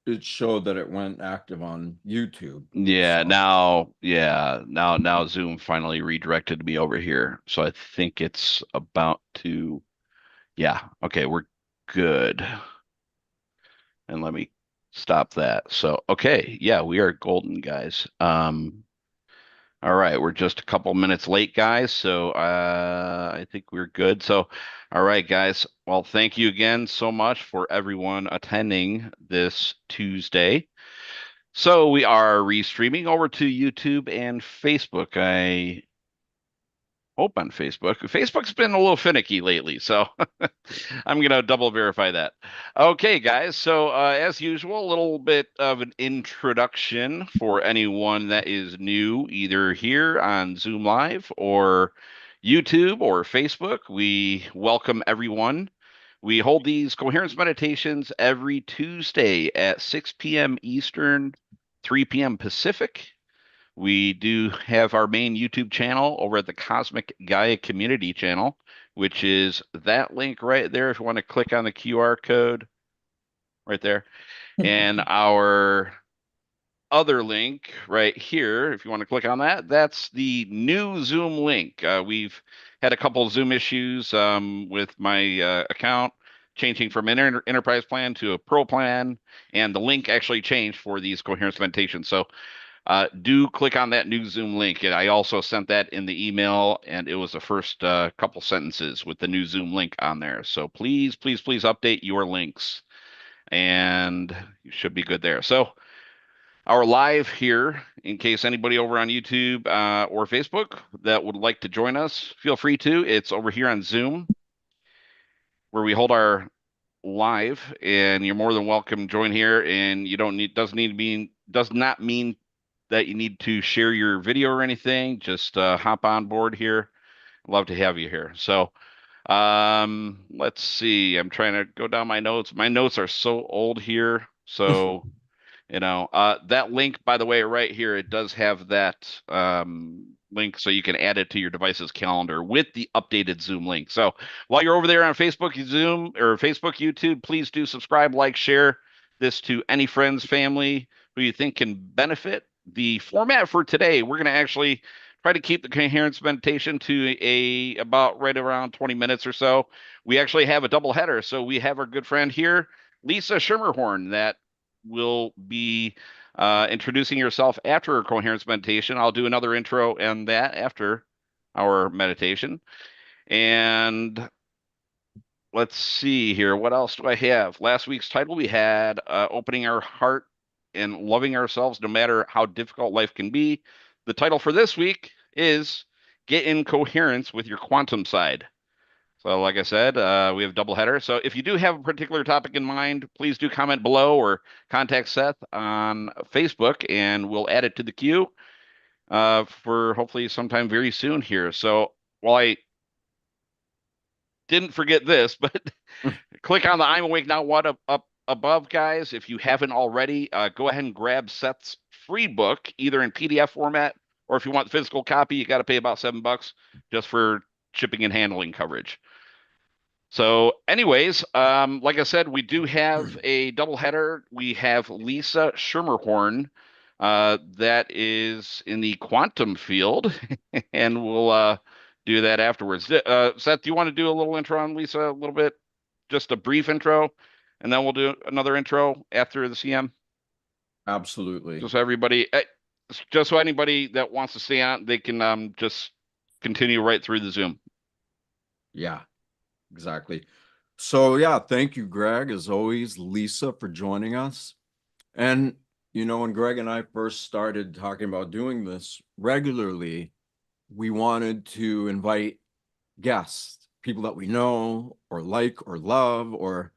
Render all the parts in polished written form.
it showed that it went active on YouTube. Yeah, So now Zoom finally redirected me over here. So I think it's about to, yeah, okay, we're good. And let me stop that. So, okay, yeah, we are golden, guys. All right, we're just a couple minutes late, guys. So I think we're good. So, all right, guys. Well, thank you again so much for everyone attending this Tuesday. So we are restreaming over to YouTube and Facebook. I hope on Facebook. Facebook's been a little finicky lately, so I'm gonna double verify that. Okay, guys. So as usual, a little bit of an introduction for anyone that is new, either here on Zoom Live or YouTube or Facebook. We welcome everyone. We hold these coherence meditations every Tuesday at 6 p.m. Eastern, 3 p.m. Pacific. We do have our main YouTube channel over at the Cosmic Gaia Community channel, which is that link right there. If you want to click on the QR code right there, and our other link right here, if you want to click on that, that's the new Zoom link. We've had a couple of Zoom issues with my account changing from an enterprise plan to a pro plan, and the link actually changed for these coherence meditations. So do click on that new Zoom link. And I also sent that in the email, and it was the first couple sentences with the new Zoom link on there. So please, please, please update your links, and you should be good there. So our live here, in case anybody over on YouTube or Facebook that would like to join us, feel free to. It's over here on Zoom where we hold our live, and you're more than welcome to join here. And you don't need doesn't need to be does not mean that you need to share your video or anything. Just hop on board here. Love to have you here. So let's see. I'm trying to go down my notes. My notes are so old here. So that link, by the way, right here, it does have that link so you can add it to your device's calendar with the updated Zoom link. So while you're over there on Facebook, Zoom, or Facebook, YouTube, please do subscribe, like, share this to any friends, family who you think can benefit. The format for today, we're going to actually try to keep the coherence meditation to a about right around 20 minutes or so. We actually have a double header. So we have our good friend here, Lisa Schermerhorn, that will be introducing yourself after a coherence meditation. I'll do another intro and that after our meditation. And let's see here. What else do I have? Last week's title we had opening our heart and loving ourselves no matter how difficult life can be. The title for this week is Get in Coherence with Your Quantum Side. So, like I said, we have double header. So, if you do have a particular topic in mind, please do comment below or contact Seth on Facebook, and we'll add it to the queue for hopefully sometime very soon here. So, while I didn't forget this, but click on the I'm Awake Now what up above, guys. If you haven't already, go ahead and grab Seth's free book, either in PDF format or if you want the physical copy, you got to pay about $7 just for shipping and handling coverage. So, anyways, like I said, we do have a double header. We have Lisa Schermerhorn, that is in the quantum field, and we'll do that afterwards. Seth, do you want to do a little intro on Lisa a little bit? Just a brief intro, and then we'll do another intro after the CM. absolutely. Just so everybody, just so anybody that wants to stay on, they can just continue right through the Zoom. Yeah, exactly. So yeah, thank you, Greg, as always, Lisa, for joining us. And when Greg and I first started talking about doing this regularly, we wanted to invite guests, people that we know or like or love, or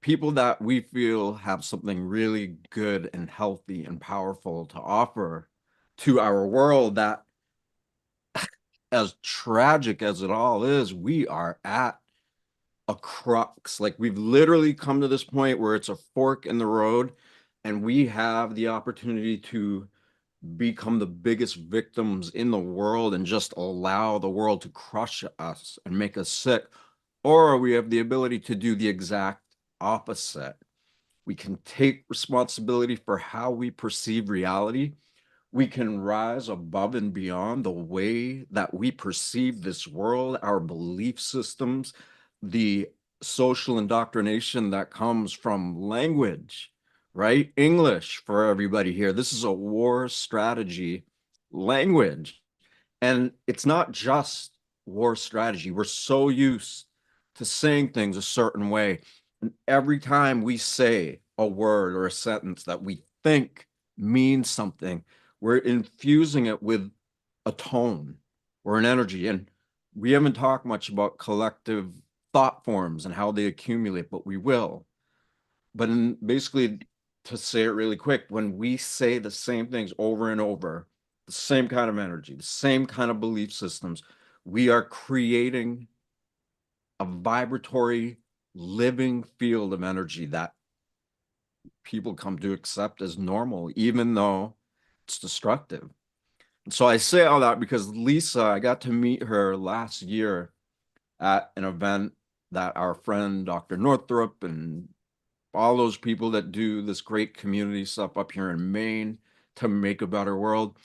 people that we feel have something really good and healthy and powerful to offer to our world that, as tragic as it all is, we are at a crux. Like, we've literally come to this point where it's a fork in the road, and we have the opportunity to become the biggest victims in the world and just allow the world to crush us and make us sick. Or we have the ability to do the exact opposite. We can take responsibility for how we perceive reality. We can rise above and beyond the way that we perceive this world, our belief systems, the social indoctrination that comes from language, right? English for everybody here. This is a war strategy language. And it's not just war strategy. We're so used to saying things a certain way. And every time we say a word or a sentence that we think means something, we're infusing it with a tone or an energy. And we haven't talked much about collective thought forms and how they accumulate, but we will. But basically, to say it really quick, when we say the same things over and over, the same kind of energy, the same kind of belief systems, we are creating a vibratory, living field of energy that people come to accept as normal, even though it's destructive. And so I say all that because Lisa, I got to meet her last year at an event that our friend Dr. Northrup and all those people that do this great community stuff up here in Maine to make a better world.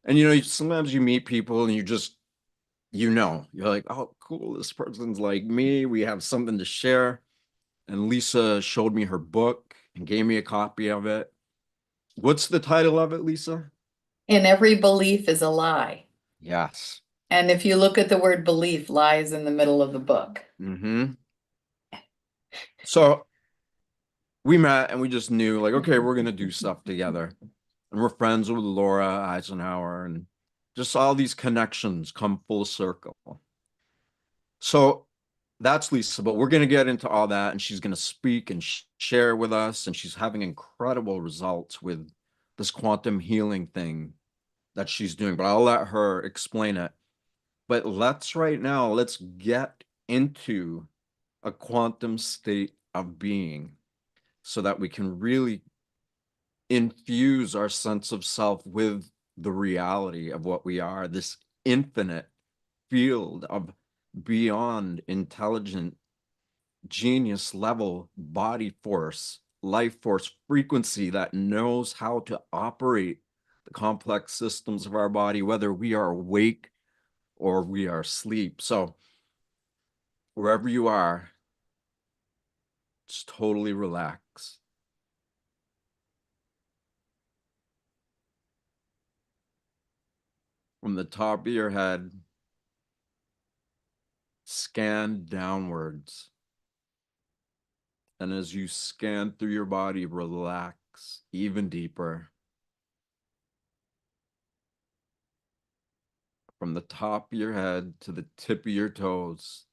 And sometimes you meet people and you're like, oh, cool, this person's like me. We have something to share. And Lisa showed me her book and gave me a copy of it. What's the title of it, Lisa? And every belief is a lie. Yes. And if you look at the word belief, lies in the middle of the book. Mm-hmm. So we met and we just knew, like, okay, we're gonna do stuff together. And we're friends with Laura Eisenhower, and just all these connections come full circle. So that's Lisa, but we're going to get into all that, and she's going to speak and share with us, and she's having incredible results with this quantum healing thing that she's doing, but I'll let her explain it. But let's get into a quantum state of being so that we can really infuse our sense of self with the reality of what we are, this infinite field of beyond intelligent genius level body force, life force frequency that knows how to operate the complex systems of our body, whether we are awake or we are asleep. So wherever you are, just totally relax. From the top of your head, scan downwards. And as you scan through your body, relax even deeper. From the top of your head to the tip of your toes,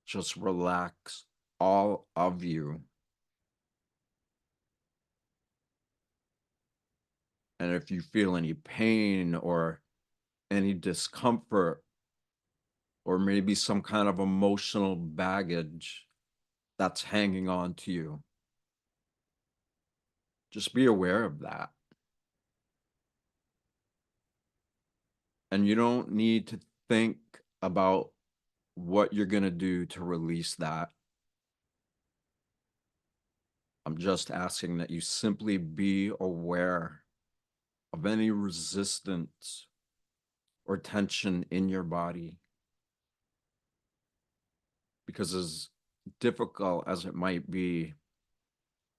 just relax all of you. And if you feel any pain or any discomfort, or maybe some kind of emotional baggage that's hanging on to you, just be aware of that. And you don't need to think about what you're going to do to release that. I'm just asking that you simply be aware of any resistance or tension in your body. Because as difficult as it might be,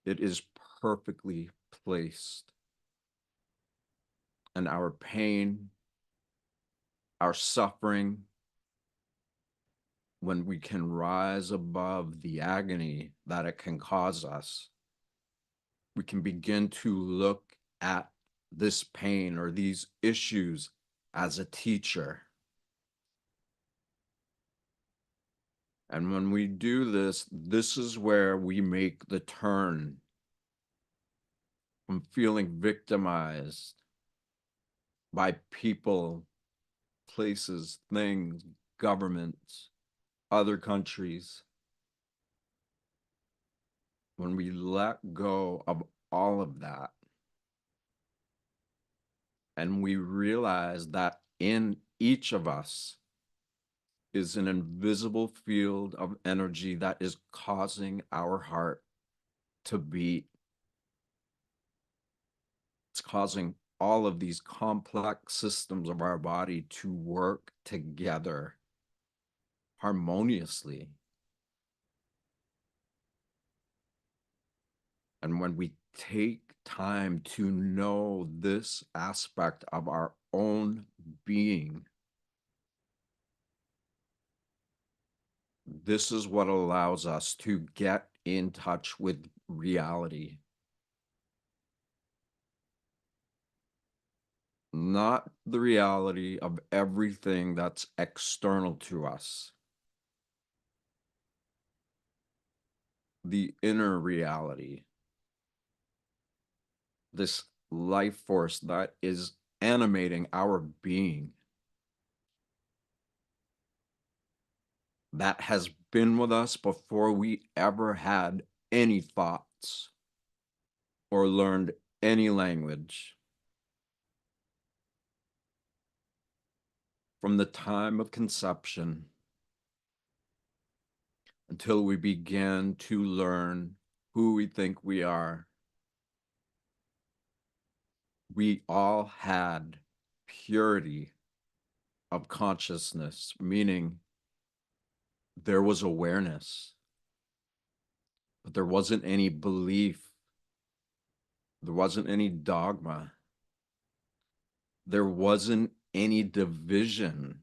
it is perfectly placed. And our pain, our suffering, when we can rise above the agony that it can cause us, we can begin to look at this pain or these issues as a teacher. And when we do this, this is where we make the turn from feeling victimized by people, places, things, governments, other countries. When we let go of all of that and we realize that in each of us is an invisible field of energy that is causing our heart to beat. It's causing all of these complex systems of our body to work together harmoniously. And when we take time to know this aspect of our own being, this is what allows us to get in touch with reality. Not the reality of everything that's external to us, the inner reality, this life force that is animating our being, that has been with us before we ever had any thoughts or learned any language. From the time of conception until we begin to learn who we think we are, we all had purity of consciousness, meaning there was awareness, but there wasn't any belief, there wasn't any dogma, there wasn't any division,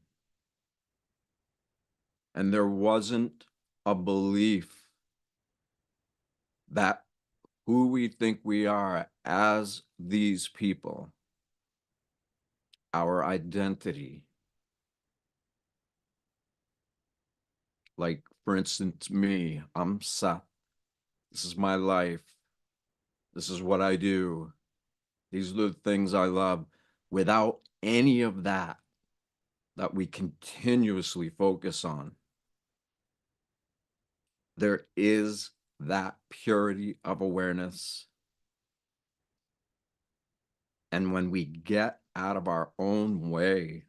and there wasn't a belief that who we think we are as these people, our identity. Like, for instance, me, I'm Seth. This is my life. This is what I do. These are the things I love. Without any of that we continuously focus on, there is that purity of awareness. And when we get out of our own way,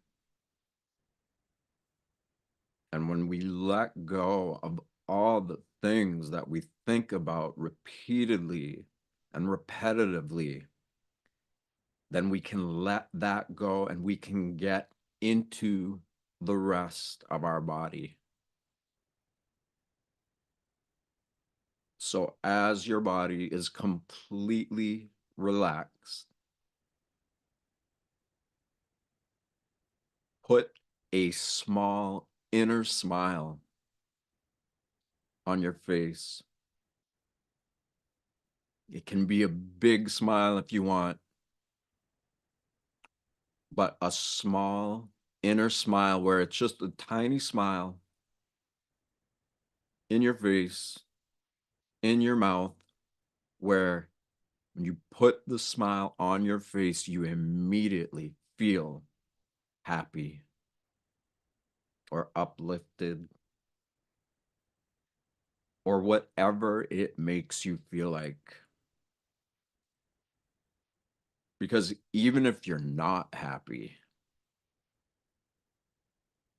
and when we let go of all the things that we think about repeatedly and repetitively, then we can let that go and we can get into the rest of our body. So as your body is completely relaxed, put a small inner smile on your face. It can be a big smile if you want, but a small inner smile where it's just a tiny smile in your face, in your mouth, where when you put the smile on your face, you immediately feel happy or uplifted or whatever it makes you feel like. Because even if you're not happy,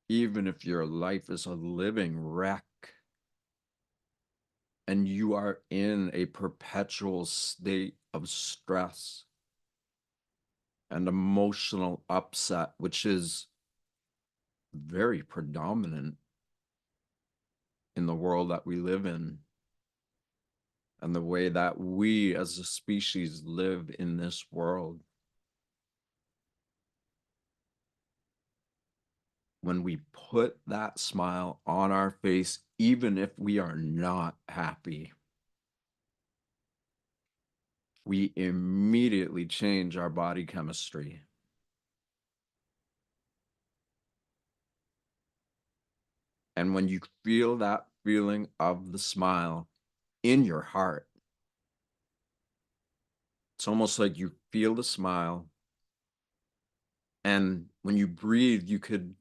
even if your life is a living wreck and you are in a perpetual state of stress and emotional upset, which is very predominant in the world that we live in and the way that we as a species live in this world. When we put that smile on our face, even if we are not happy, we immediately change our body chemistry. And when you feel that feeling of the smile in your heart, it's almost like you feel the smile. And when you breathe, you could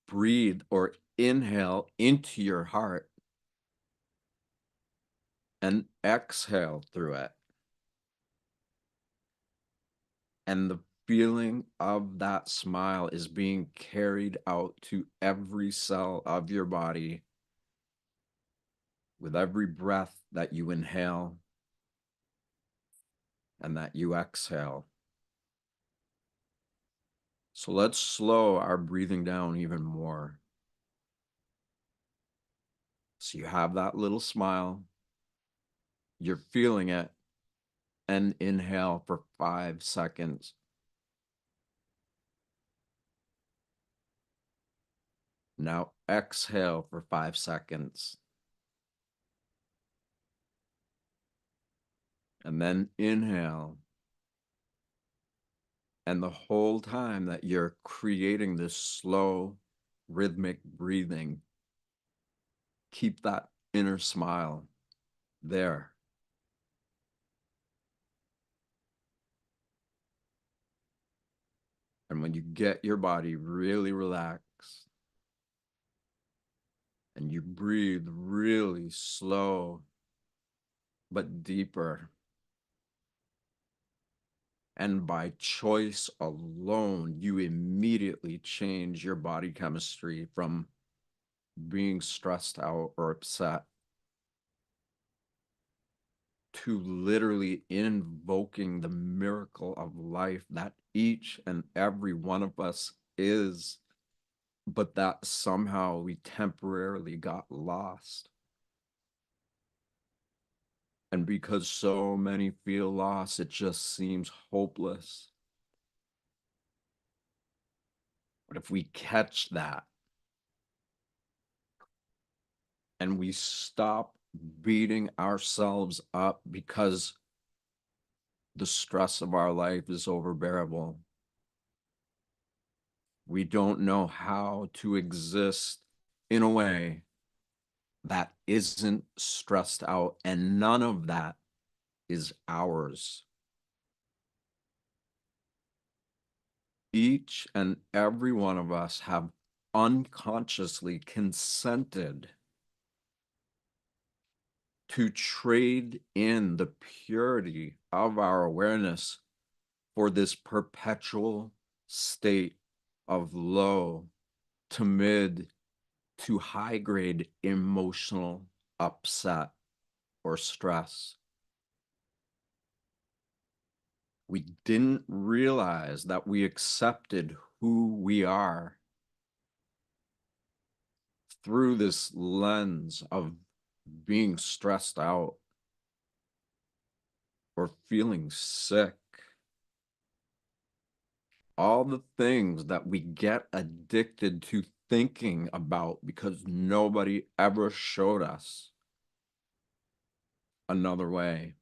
breathe or inhale into your heart and exhale through it. And the feeling of that smile is being carried out to every cell of your body with every breath that you inhale and that you exhale. So let's slow our breathing down even more. So you have that little smile, you're feeling it, and inhale for 5 seconds. Now exhale for 5 seconds. And then inhale. And the whole time that you're creating this slow, rhythmic breathing, keep that inner smile there. And when you get your body really relaxed and you breathe really slow but deeper, and by choice alone, you immediately change your body chemistry from being stressed out or upset to literally invoking the miracle of life that each and every one of us is, but that somehow we temporarily got lost. And because so many feel lost, it just seems hopeless. But if we catch that and we stop beating ourselves up because the stress of our life is overbearable, we don't know how to exist in a way that isn't stressed out, and none of that is ours. Each and every one of us have unconsciously consented to trade in the purity of our awareness for this perpetual state of low to mid to high grade emotional upset or stress. We didn't realize that we accepted who we are through this lens of being stressed out or feeling sick. All the things that we get addicted to thinking about because nobody ever showed us another way.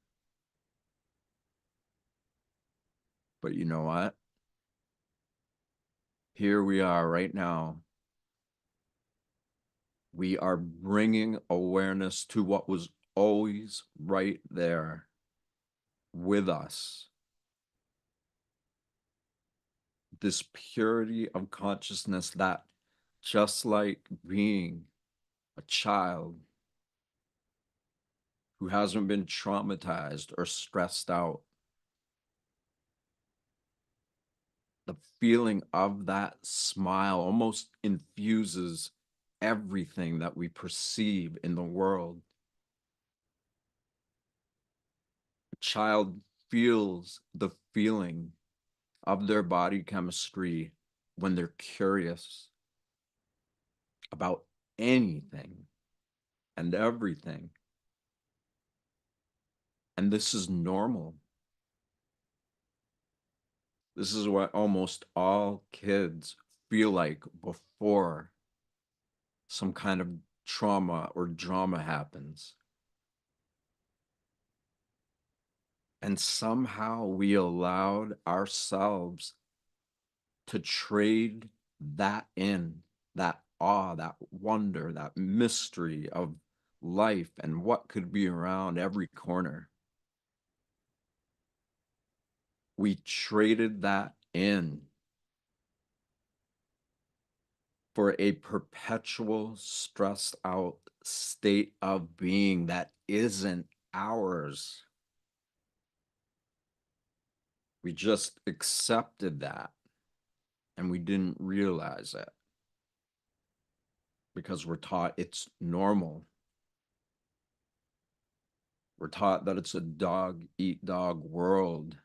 But you know what? Here we are right now. We are bringing awareness to what was always right there with us. This purity of consciousness that, just like being a child who hasn't been traumatized or stressed out, the feeling of that smile almost infuses everything that we perceive in the world. A child feels the feeling of their body chemistry when they're curious about anything and everything. And this is normal. This is what almost all kids feel like before some kind of trauma or drama happens. And somehow we allowed ourselves to trade that in, that awe, that wonder, that mystery of life and what could be around every corner. We traded that in for a perpetual stressed out state of being that isn't ours. We just accepted that and we didn't realize it because we're taught it's normal. We're taught that it's a dog eat dog world,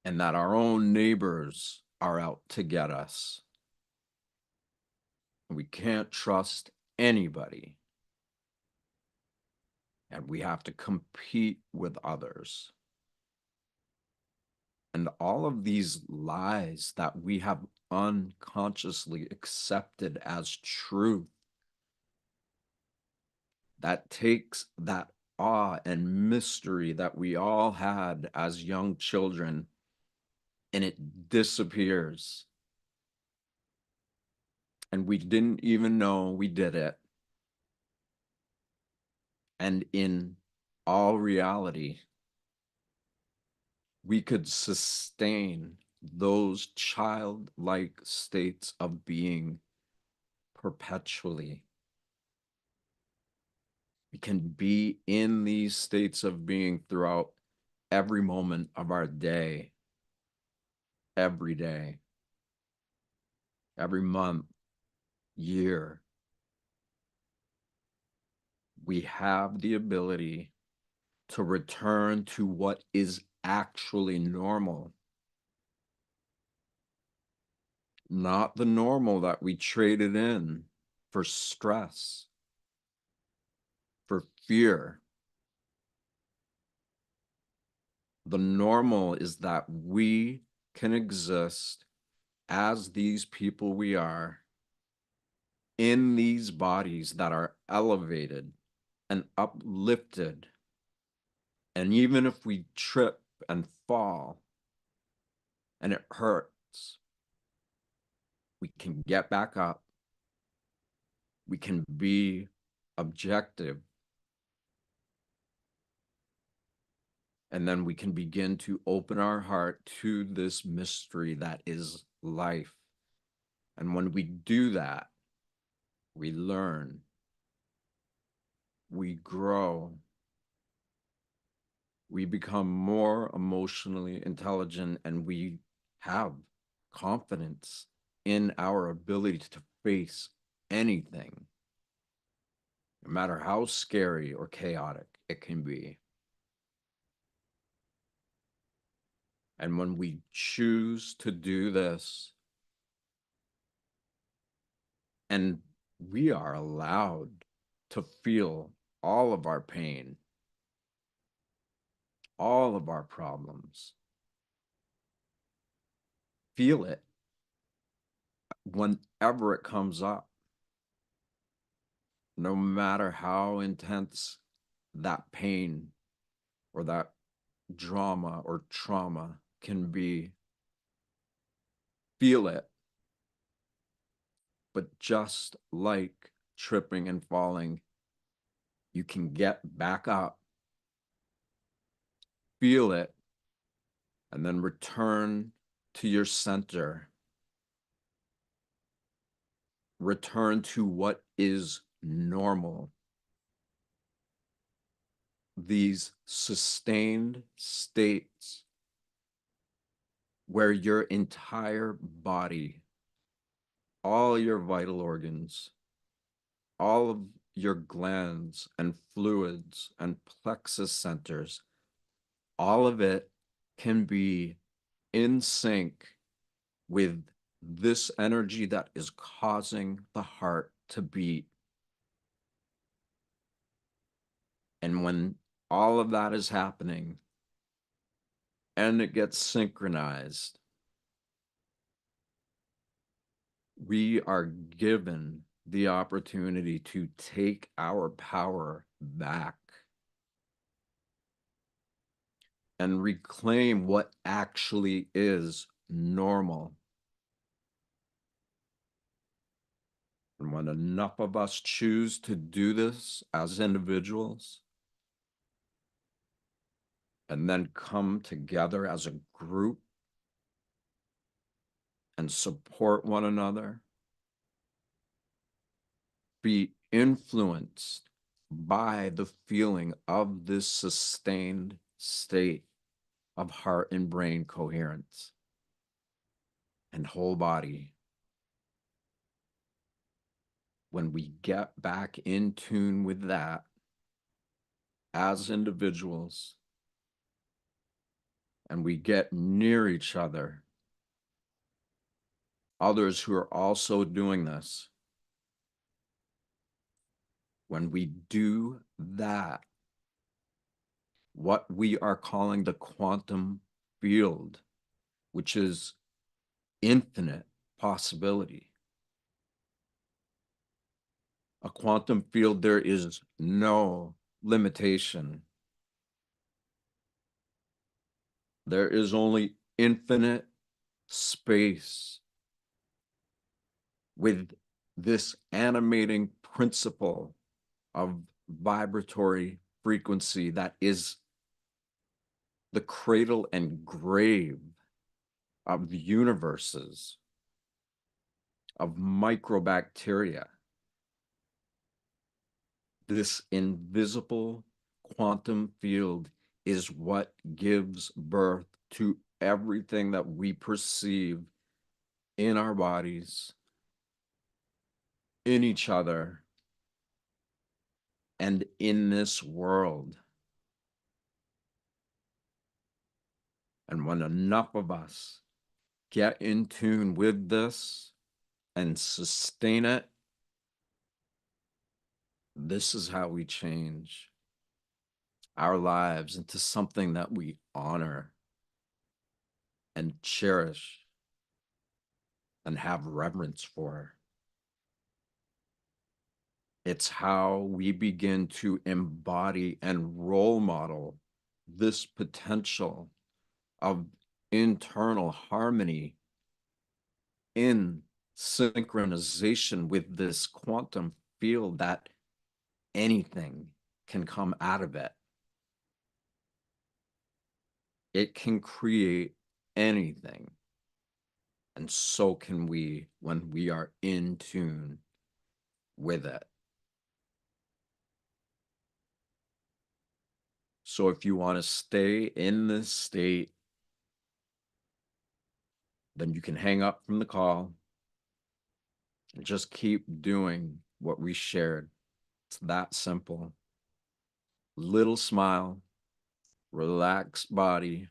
and that our own neighbors are out to get us. We can't trust anybody, and we have to compete with others. And all of these lies that we have unconsciously accepted as truth, that takes that awe and mystery that we all had as young children, and it disappears. And we didn't even know we did it. And in all reality, we could sustain those childlike states of being perpetually. We can be in these states of being throughout every moment of our day, every day, every month, year. We have the ability to return to what is actually normal, not the normal that we traded in for stress, for fear. The normal is that we can exist as these people we are in these bodies that are elevated and uplifted. And even if we trip and fall and it hurts, we can get back up. We can be objective. And then we can begin to open our heart to this mystery that is life. And when we do that, we learn, we grow, we become more emotionally intelligent, and we have confidence in our ability to face anything, no matter how scary or chaotic it can be. And when we choose to do this, and we are allowed to feel all of our pain, all of our problems, feel it whenever it comes up, no matter how intense that pain or that drama or trauma can be. Feel it. But just like tripping and falling, you can get back up, feel it, and then return to your center. Return to what is normal. These sustained states where your entire body, all your vital organs, all of your glands and fluids and plexus centers, all of it can be in sync with this energy that is causing the heart to beat. And when all of that is happening and it gets synchronized, we are given the opportunity to take our power back and reclaim what actually is normal. And when enough of us choose to do this as individuals, and then come together as a group and support one another, be influenced by the feeling of this sustained state of heart and brain coherence and whole body, when we get back in tune with that as individuals and we get near each other, others who are also doing this, when we do that, what we are calling the quantum field, which is infinite possibility. A quantum field, there is no limitation. There is only infinite space with this animating principle of vibratory frequency that is the cradle and grave of the universes, of microbacteria. This invisible quantum field is what gives birth to everything that we perceive in our bodies, in each other, and in this world. And when enough of us get in tune with this and sustain it, this is how we change our lives into something that we honor and cherish and have reverence for. It's how we begin to embody and role model this potential of internal harmony in synchronization with this quantum field that anything can come out of it. It can create anything. And so can we when we are in tune with it. So if you want to stay in this state, then you can hang up from the call and just keep doing what we shared. It's that simple. Little smile, relaxed body,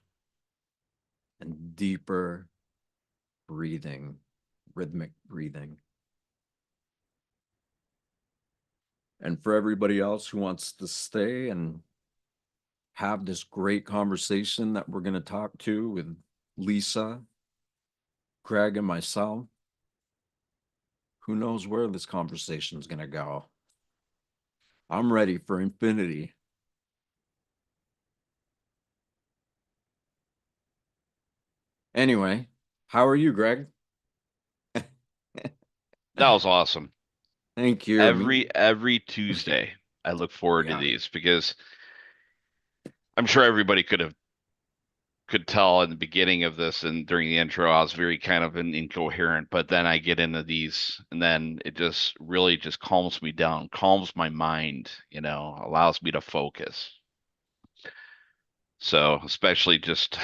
and deeper breathing, rhythmic breathing. And for everybody else who wants to stay and have this great conversation that we're going to talk to with Lisa, Craig, and myself, who knows where this conversation is going to go. I'm ready for infinity. Anyway, how are you, Greg? That was awesome. Thank you. Every Tuesday, I look forward to Yeah. these because I'm sure everybody could tell in the beginning of this and during the intro, I was very kind of incoherent, but then I get into these and then it just really just calms me down, calms my mind, allows me to focus. So especially just,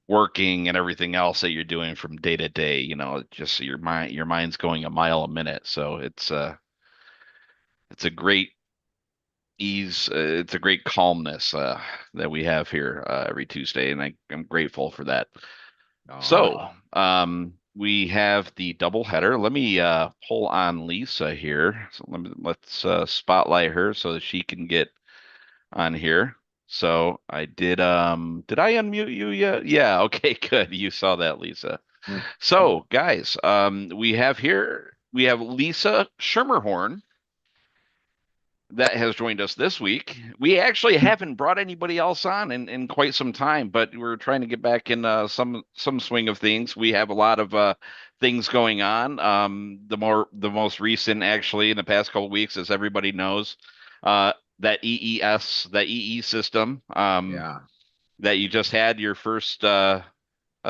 working and everything else that you're doing from day to day, just your mind's going a mile a minute. So it's a great ease, it's a great calmness that we have here every Tuesday, and I'm grateful for that. So, we have the double header. Let me pull on Lisa here. So let's spotlight her so that she can get on here. So I did I unmute you yet? Yeah, okay, good. You saw that, Lisa. So, guys, we have Lisa Schermerhorn that has joined us this week. We actually haven't brought anybody else on in quite some time, but we're trying to get back in some swing of things. We have a lot of things going on. The most recent, actually, in the past couple of weeks, as everybody knows, that EE system, Yeah. that you just had your first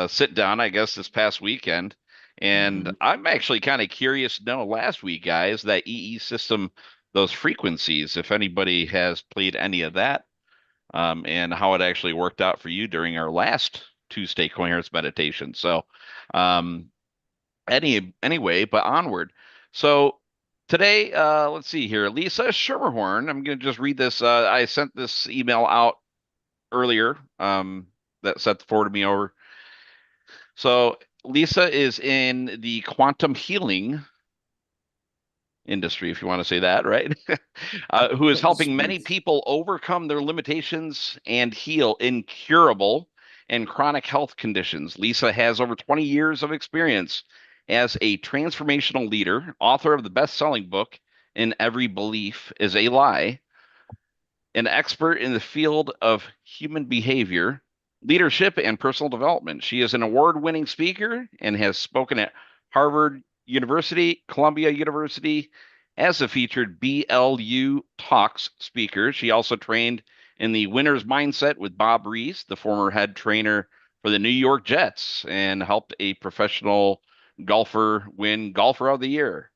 sit down, I guess, this past weekend. And Mhm. I'm actually kind of curious to know last week, guys, that EE system, those frequencies, if anybody has played any of that, and how it actually worked out for you during our last Tuesday coherence meditation. So, anyway, but onward. So Today, let's see here. Lisa Schermerhorn. I'm going to just read this. I sent this email out earlier that Seth forwarded me over. So Lisa is in the quantum healing industry, if you want to say that, right? Who is helping many people overcome their limitations and heal incurable and chronic health conditions. Lisa has over 20 years of experience as a transformational leader, author of the best-selling book, In Every Belief is a Lie, an expert in the field of human behavior, leadership, and personal development. She is an award-winning speaker and has spoken at Harvard University, Columbia University as a featured BLU Talks speaker. She also trained in the winner's mindset with Bob Rees, the former head trainer for the New York Jets, and helped a professional golfer win Golfer of the Year.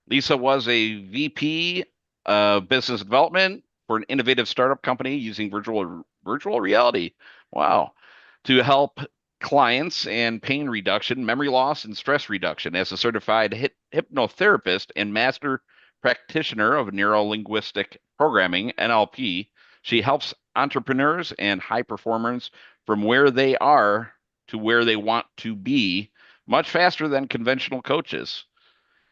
Lisa was a VP of business development for an innovative startup company using virtual reality. Wow. To help clients and pain reduction, memory loss, and stress reduction. As a certified hypnotherapist and master practitioner of neuro-linguistic programming, NLP, she helps entrepreneurs and high performers from where they are to where they want to be much faster than conventional coaches.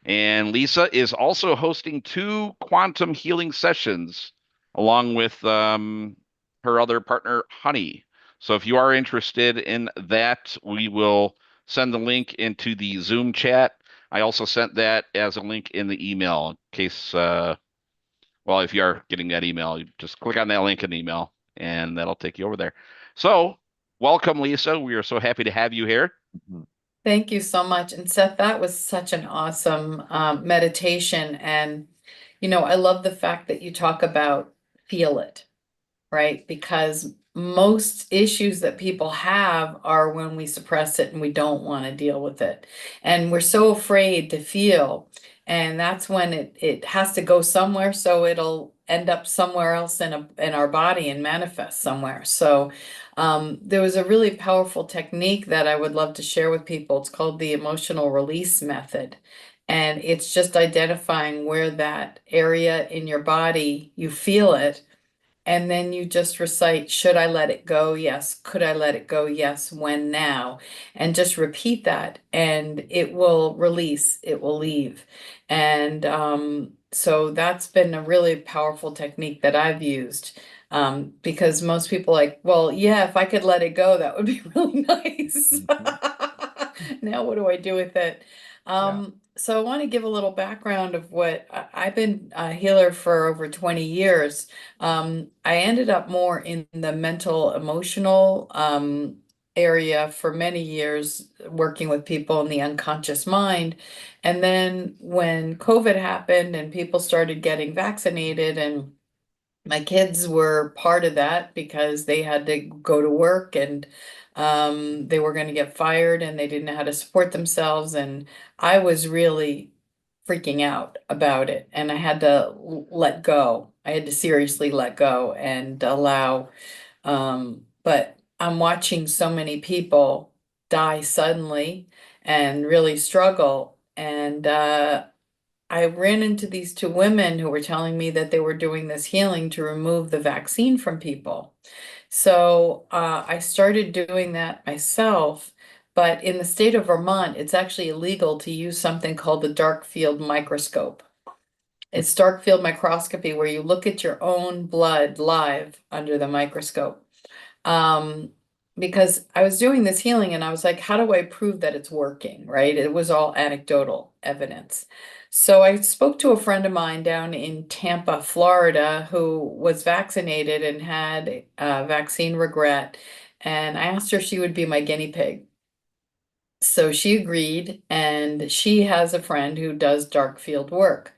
And Lisa is also hosting 2 quantum healing sessions along with her other partner, Honey. So if you are interested in that, we will send the link into the Zoom chat. I also sent that as a link in the email in case, well, if you are getting that email, you just click on that link in the email and that'll take you over there. So welcome, Lisa. We are so happy to have you here. Thank you so much. And Seth, that was such an awesome meditation. And, I love the fact that you talk about feel it, right? Because most issues that people have are when we suppress it and we don't want to deal with it. And we're so afraid to feel. And that's when it has to go somewhere, so it'll end up somewhere else in our body and manifest somewhere. So there was a really powerful technique that I would love to share with people. It's called the emotional release method. And it's just identifying where that area in your body you feel it. And then you just recite, should I let it go? Yes. Could I let it go? Yes. When now? And just repeat that and it will release, it will leave. And so that's been a really powerful technique that I've used. Because most people like, well, yeah, if I could let it go, that would be really nice. Now what do I do with it? So I want to give a little background of what I've been a healer for over 20 years. I ended up more in the mental, emotional area for many years, working with people in the unconscious mind. And then when COVID happened and people started getting vaccinated, and my kids were part of that because they had to go to work and they were going to get fired and they didn't know how to support themselves. And I was really freaking out about it. And I had to let go. I had to seriously let go and allow. But I'm watching so many people die suddenly and really struggle. And I ran into these 2 women who were telling me that they were doing this healing to remove the vaccine from people. So I started doing that myself. But in the state of Vermont, it's actually illegal to use something called the dark field microscope. It's dark field microscopy where you look at your own blood live under the microscope. Um, because I was doing this healing and I was like, how do I prove that it's working, right? It was all anecdotal evidence. So I spoke to a friend of mine down in Tampa, Florida, who was vaccinated and had vaccine regret. And I asked her if she would be my guinea pig. So she agreed, and she has a friend who does dark field work.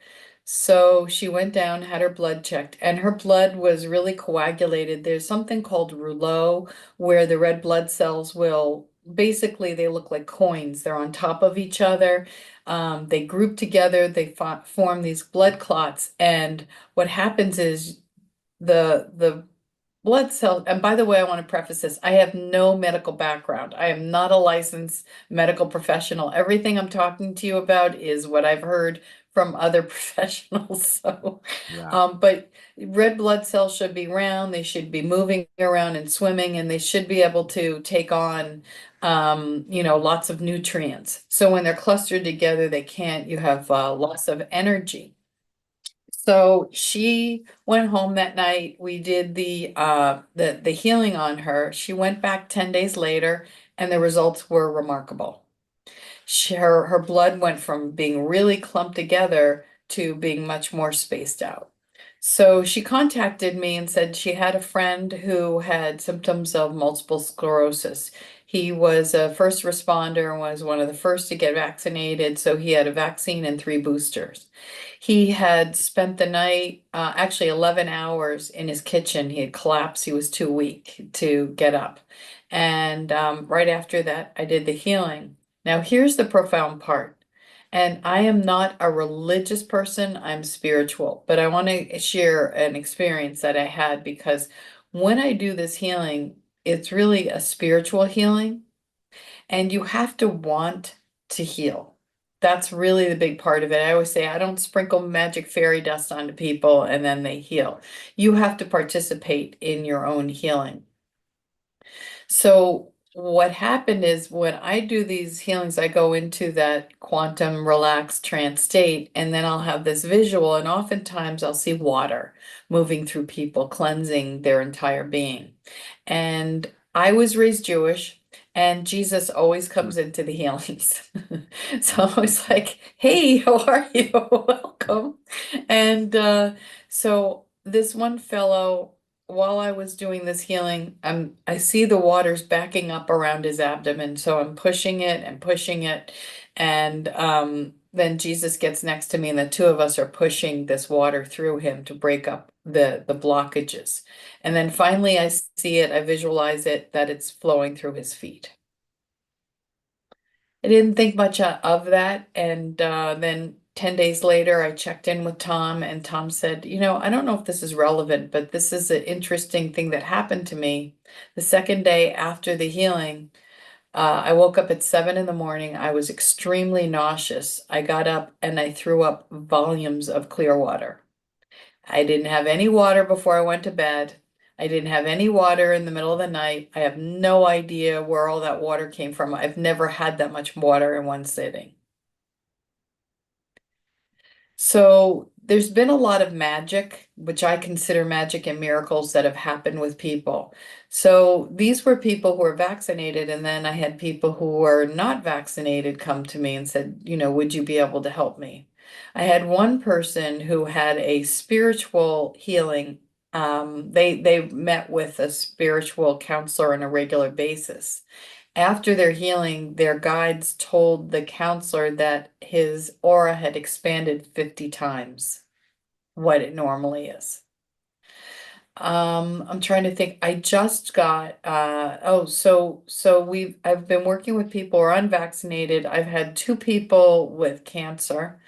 So she went down, had her blood checked, and her blood was really coagulated. There's something called rouleau, where the red blood cells will basically, they look like coins. They're on top of each other. They group together, they form these blood clots. And what happens is the blood cell, and by the way, I want to preface this. I have no medical background. I am not a licensed medical professional. Everything I'm talking to you about is what I've heard from other professionals. So, Yeah. but red blood cells should be round, they should be moving around and swimming, and they should be able to take on, lots of nutrients. So when they're clustered together, they can't, you have loss of energy. So she went home that night. We did the healing on her. She went back 10 days later, and the results were remarkable. Her blood went from being really clumped together to being much more spaced out. So she contacted me and said she had a friend who had symptoms of multiple sclerosis. He was a first responder and was one of the first to get vaccinated, so he had a vaccine and 3 boosters. He had spent the night, actually 11 hours in his kitchen. He had collapsed. He was too weak to get up. And right after that, I did the healing. Now, here's the profound part. And I am not a religious person, I'm spiritual, but I want to share an experience that I had because when I do this healing, it's really a spiritual healing, and you have to want to heal. That's really the big part of it. I always say I don't sprinkle magic fairy dust onto people and then they heal. You have to participate in your own healing. So what happened is when I do these healings, I go into that quantum relaxed trance state, and then I'll have this visual, and oftentimes I'll see water moving through people, cleansing their entire being. And I was raised Jewish, and Jesus always comes into the healings. So I was like, hey, how are you? Welcome. And so this one fellow, while I was doing this healing, I see the waters backing up around his abdomen. So I'm pushing it and pushing it. And then Jesus gets next to me, and the two of us are pushing this water through him to break up the blockages. And then finally I see it, I visualize it, that it's flowing through his feet. I didn't think much of that. And then 10 days later, I checked in with Tom, and Tom said, I don't know if this is relevant, but this is an interesting thing that happened to me. The second day after the healing, I woke up at 7 in the morning. I was extremely nauseous. I got up and I threw up volumes of clear water. I didn't have any water before I went to bed. I didn't have any water in the middle of the night. I have no idea where all that water came from. I've never had that much water in one sitting. So there's been a lot of magic, which I consider magic and miracles that have happened with people. So these were people who were vaccinated, and then I had people who were not vaccinated come to me and said, would you be able to help me? I had one person who had a spiritual healing. They met with a spiritual counselor on a regular basis. After their healing, their guides told the counselor that his aura had expanded 50 times what it normally is. I'm trying to think. I just got I've been working with people who are unvaccinated. I've had 2 people with cancer,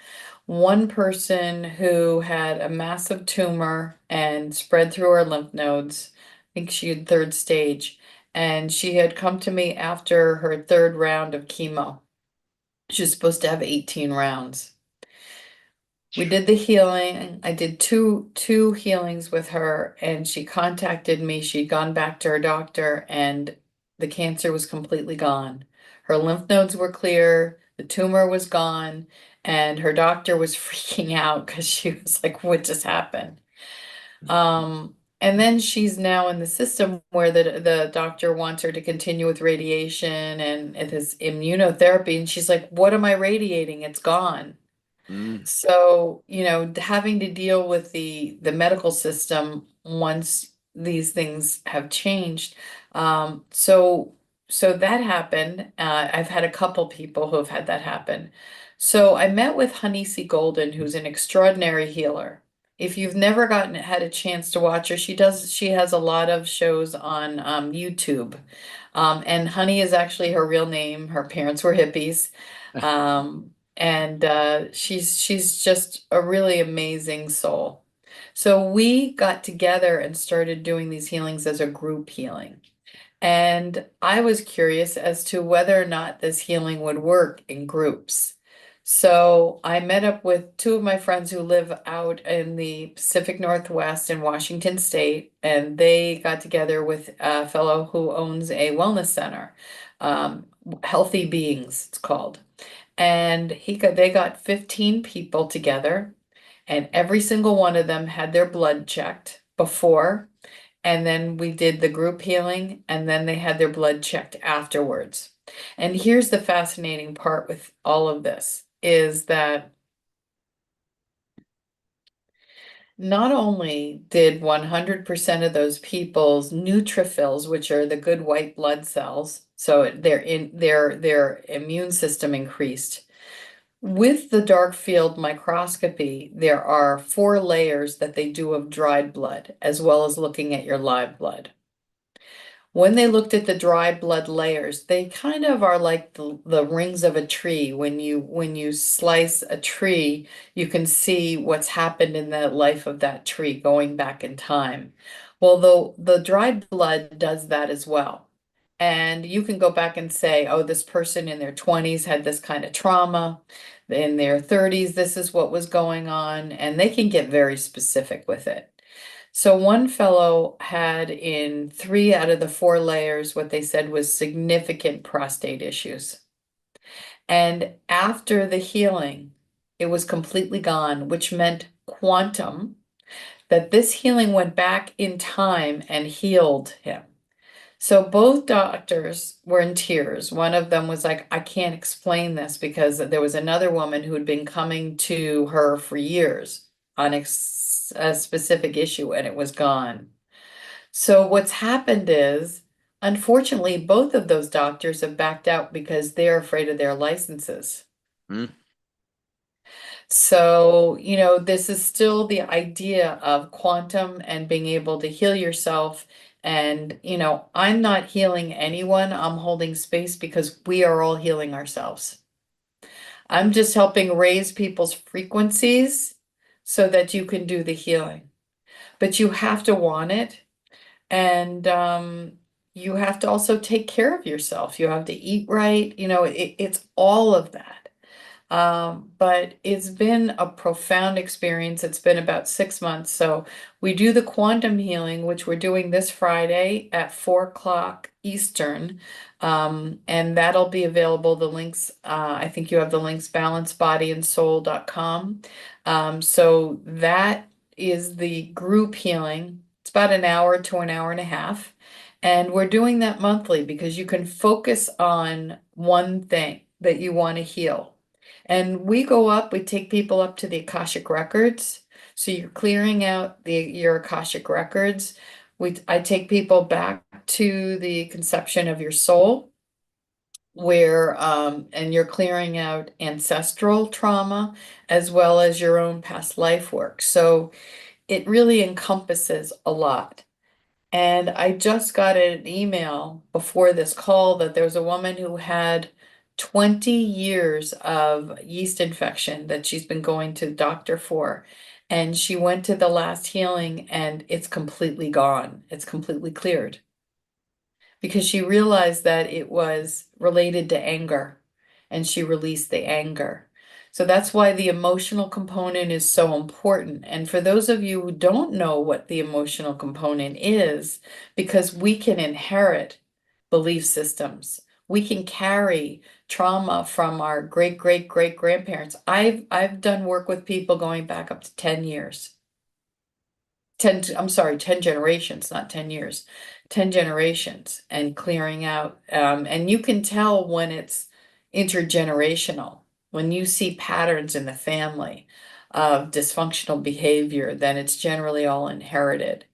one person who had a massive tumor and spread through her lymph nodes. I think she had 3rd stage, and she had come to me after her 3rd round of chemo. She was supposed to have 18 rounds. We did the healing. I did two healings with her, and she contacted me. She'd gone back to her doctor, and the cancer was completely gone. Her lymph nodes were clear, the tumor was gone, and her doctor was freaking out because she was like, what just happened? And then she's now in the system where the doctor wants her to continue with radiation and it is immunotherapy, and she's like, what am I radiating? It's gone. Mm. So, having to deal with the medical system once these things have changed. So that happened. I've had a couple people who have had that happen. So I met with Hanisi Golden, who's an extraordinary healer. If you've never had a chance to watch her, she has a lot of shows on YouTube. And Honey is actually her real name. Her parents were hippies. And she's just a really amazing soul. So we got together and started doing these healings as a group healing. And I was curious as to whether or not this healing would work in groups. So I met up with two of my friends who live out in the Pacific Northwest in Washington State, and they got together with a fellow who owns a wellness center, um, Healthy Beings, it's called. And they got 15 people together, and every single one of them had their blood checked before, and then we did the group healing, and then they had their blood checked afterwards. And here's the fascinating part with all of this is that not only did 100% of those people's neutrophils, which are the good white blood cells, so their immune system increased. With the dark field microscopy, there are 4 layers that they do of dried blood, as well as looking at your live blood. When they looked at the dry blood layers, they kind of are like the rings of a tree. When you slice a tree, you can see what's happened in the life of that tree going back in time. Well, the dried blood does that as well. And you can go back and say, oh, this person in their 20s had this kind of trauma. In their 30s, this is what was going on. And they can get very specific with it. So one fellow had in 3 out of the 4 layers what they said was significant prostate issues. And after the healing, it was completely gone, which meant quantum, that this healing went back in time and healed him. So both doctors were in tears. One of them was like, I can't explain this, because there was another woman who had been coming to her for years on a specific issue, and it was gone. So what's happened is, unfortunately, both of those doctors have backed out because they're afraid of their licenses. Mm. So, this is still the idea of quantum and being able to heal yourself. And, I'm not healing anyone. I'm holding space because we are all healing ourselves. I'm just helping raise people's frequencies so that you can do the healing. But you have to want it. And you have to also take care of yourself. You have to eat right. It's all of that. But it's been a profound experience. It's been about 6 months. So we do the quantum healing, which we're doing this Friday at 4 o'clock Eastern. And that'll be available. The links, I think you have the links, balancebodyandsoul.com. So that is the group healing. It's about an hour to an hour and a half. And we're doing that monthly because you can focus on one thing that you want to heal. And we take people up to the Akashic Records. So you're clearing out your Akashic Records. I take people back to the conception of your soul, where and you're clearing out ancestral trauma as well as your own past life work. So it really encompasses a lot. And I just got an email before this call that there was a woman who had 20 years of yeast infection that she's been going to the doctor for. And she went to the last healing and it's completely gone. It's completely cleared. Because she realized that it was related to anger and she released the anger. So that's why the emotional component is so important. And for those of you who don't know what the emotional component is, because we can inherit belief systems. We can carry trauma from our great, great, great grandparents. I've done work with people going back up to 10 years. 10, I'm sorry, 10 generations, not 10 years, 10 generations, and clearing out. And you can tell when it's intergenerational. When you see patterns in the family of dysfunctional behavior, then it's generally all inherited.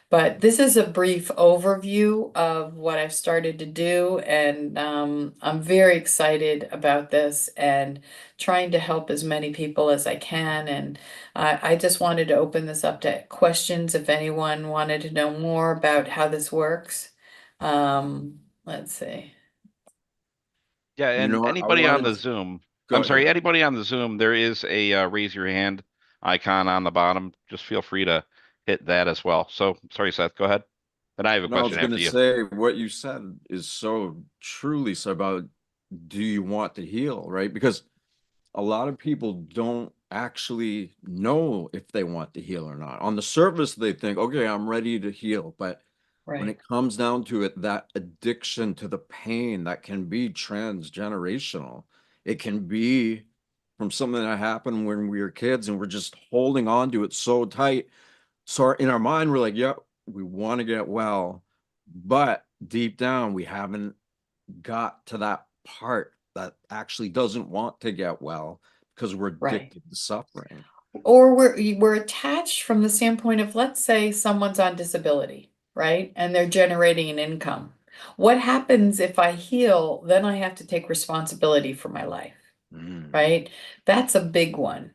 But this is a brief overview of what I've started to do, and I'm very excited about this and trying to help as many people as I can. And I just wanted to open this up to questions if anyone wanted to know more about how this works. Let's see. Yeah, and I anybody on wanted the to Zoom, go I'm sorry, ahead. anybody on the Zoom, there is a raise your hand icon on the bottom. Just feel free to hit that as well. So, sorry, Seth, go ahead. And I have a No, I was question going after to you. say what you said is so truly so about, do you want to heal, right? Because a lot of people don't actually know if they want to heal or not. On the surface, they think, okay, I'm ready to heal. But when Right. it comes down to it, that addiction to the pain that can be transgenerational, it can be from something that happened when we were kids and we're just holding on to it so tight. So in our mind, we're like, yep, we want to get well. But deep down, we haven't got to that part that actually doesn't want to get well because we're Right. addicted to suffering. Or we're attached from the standpoint of, let's say someone's on disability, right? And they're generating an income. What happens if I heal? Then I have to take responsibility for my life, Mm. right? That's a big one.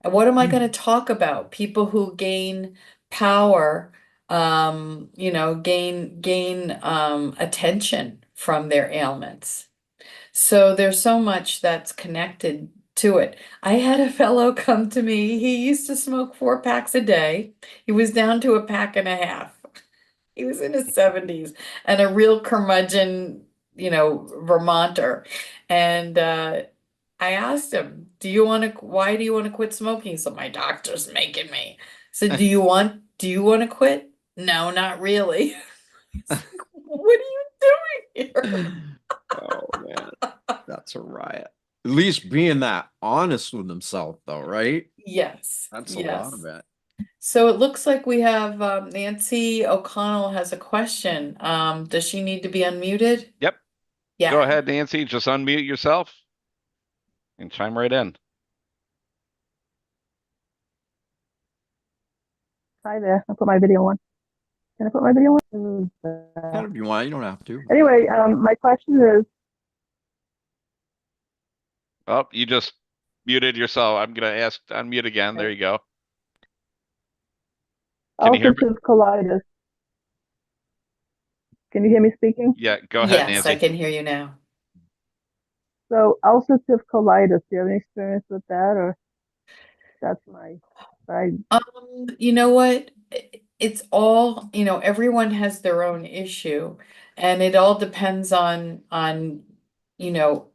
And what am I going to talk about? People who gain power, gain attention from their ailments. So there's so much that's connected to it. I had a fellow come to me. He used to smoke 4 packs a day. He was down to a pack and a half. He was in his 70s and a real curmudgeon, Vermonter. And I asked him, why do you want to quit smoking? He said, my doctor's making me. I said, do you want to quit? No, not really. It's like, what are you doing here? Oh man, that's a riot. At least being that honest with himself, though, right? Yes, That's a lot of yes. it. So it looks like we have Nancy O'Connell has a question. Does she need to be unmuted? Yep. Go Yeah. ahead, Nancy. Just unmute yourself and chime right in. Hi there. I'll put my video on. Can I put my video on? Kind of, if you want, you don't have to. Anyway, my question is, Oh, you just muted yourself. I'm gonna ask unmute again. There you go. Can you hear me? ulcerative colitis. Can you hear me speaking? Yeah, go ahead, Yes, I Nancy. can hear you now. So, ulcerative colitis, do you have any experience with that? Or that's I, You know what? It's all, everyone has their own issue, and it all depends on, you know,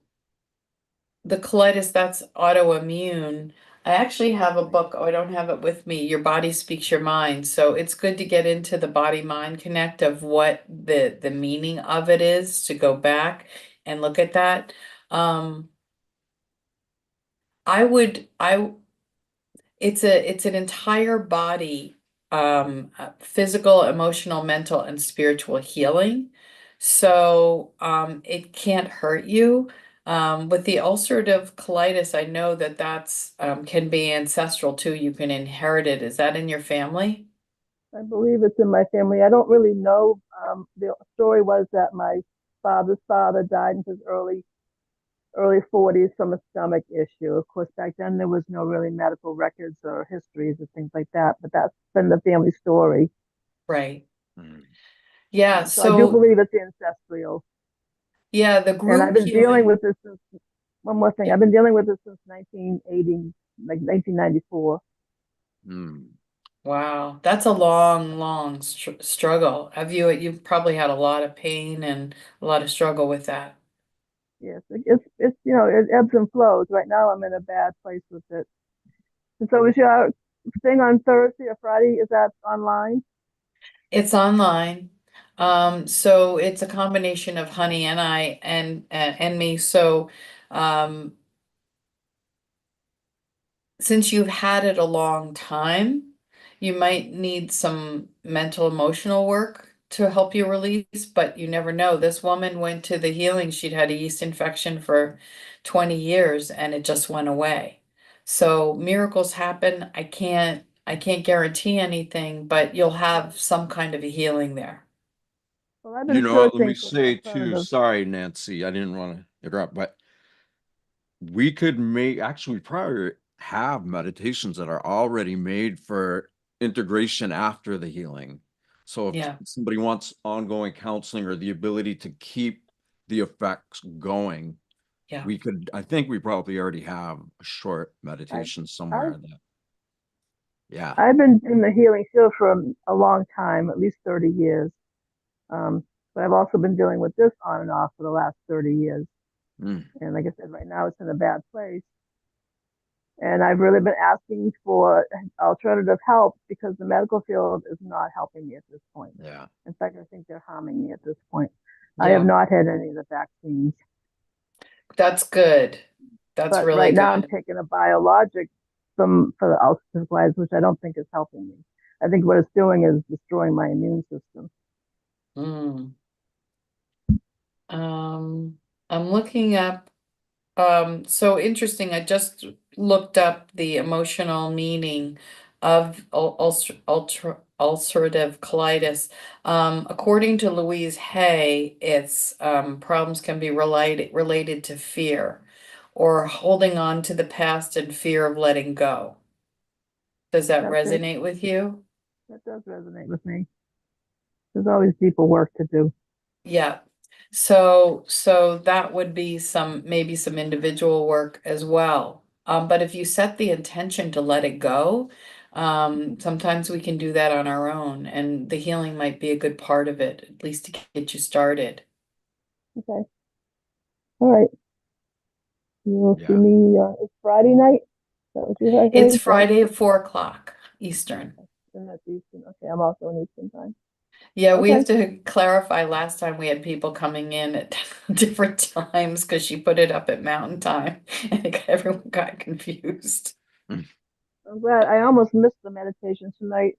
the colitis that's autoimmune. I actually have a book. Oh, I don't have it with me. Your body speaks your mind. So it's good to get into the body mind connect of what the meaning of it is, to go back and look at that. Um, I it's an entire body, physical, emotional, mental, and spiritual healing. So it can't hurt you. With the ulcerative colitis, I know that that's can be ancestral too. You can inherit it. Is that in your family? I believe it's in my family. I don't really know. The story was that my father's father died in his early 40s from a stomach issue. Of course, back then there was no really medical records or histories or things like that, but that's been the family story. Right. Mm. Yeah. So I do So believe it's ancestral. yeah, the And I've group been dealing healing. with this since, one more thing, Yeah. I've been dealing with this since 1980, like 1994. Mm. Wow, that's a long, long struggle. You've probably had a lot of pain and a lot of struggle with that. Yes, it's it ebbs and flows. Right now I'm in a bad place with it. And so is your thing on Thursday or Friday? Is that online? It's online. So it's a combination of honey and I and me. So um, since you've had it a long time, you might need some mental emotional work to help you release, but you never know. This woman went to the healing. She'd had a yeast infection for 20 years and it just went away. So miracles happen. I can't guarantee anything, but you'll have some kind of a healing there. Well, I've You been know, let me searching for say too, alternative. sorry, Nancy, I didn't want to interrupt, but we could actually we probably have meditations that are already made for integration after the healing. So if Yeah, somebody wants ongoing counseling or the ability to keep the effects going, yeah. I think we probably already have a short I, meditation I've somewhere that, yeah. I've been in the healing field for a long time, at least 30 years. But I've also been dealing with this on and off for the last 30 years. Mm. And like I said, right now it's in a bad place. And I've really been asking for alternative help because the medical field is not helping me at this point. Yeah. In fact, I think they're harming me at this point. I have Yeah, not had any of the vaccines, that's good. That's but really right now I'm good. taking a biologic for the ulcerative colitis, which I don't think is helping me. I think what it's doing is destroying my immune system. Mm. I'm looking up, so interesting. I just looked up the emotional meaning of ulcerative colitis. According to Louise Hay, it's problems can be related to fear or holding on to the past and fear of letting go. Does that That's it. resonate with you? That does resonate with me. There's always deeper work to do. Yeah. So that would be maybe some individual work as well. But if you set the intention to let it go, sometimes we can do that on our own, and the healing might be a good part of it, at least to get you started. Okay. All right. You will see Yeah. me. It's Friday night. Is that what you guys It's say? Friday at 4 o'clock Eastern. And that's Eastern. Okay, I'm also in Eastern time. Yeah, we Okay. have to clarify. Last time we had people coming in at different times because she put it up at Mountain Time, and everyone got confused. I'm glad. I almost missed the meditation tonight.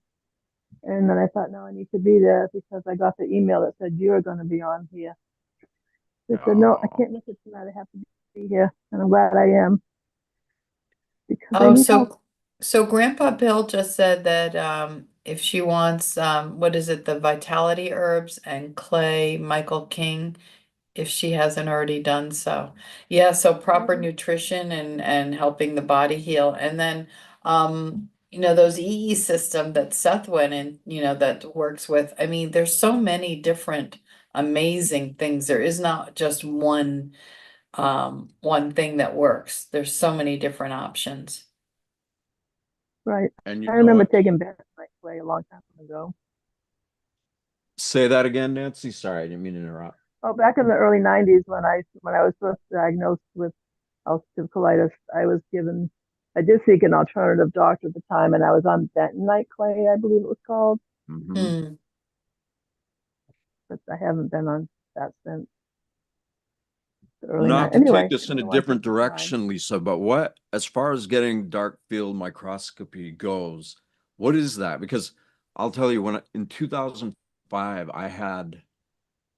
And then I thought, no, I need to be there because I got the email that said you're going to be on here. I said, no, I Oh, can't miss it tonight. I have to be here. And I'm glad I am because I Oh, need help. so Grandpa Bill just said that if she wants what is it, the Vitality Herbs and Clay Michael King, if she hasn't already done so. Yeah, so proper Okay. nutrition and helping the body heal. And then those EE system that Seth went in, that works with. I mean, there's so many different amazing things. There is not just one thing that works. There's so many different options. Right. and I you know remember what? taking back my play a long time ago. Say that again, Nancy. Sorry, I didn't mean to interrupt. Oh, back in the early 90s when I was first diagnosed with ulcerative colitis, I did seek an alternative doctor at the time, and I was on bentonite clay, I believe it was called, Hmm. Hmm. but I haven't been on that since the early Not 90s. to take Anyway, this I in a don't want to different take your time. direction, Lisa, but what, as far as getting dark field microscopy goes, what is that? Because I'll tell you, in 2005, I had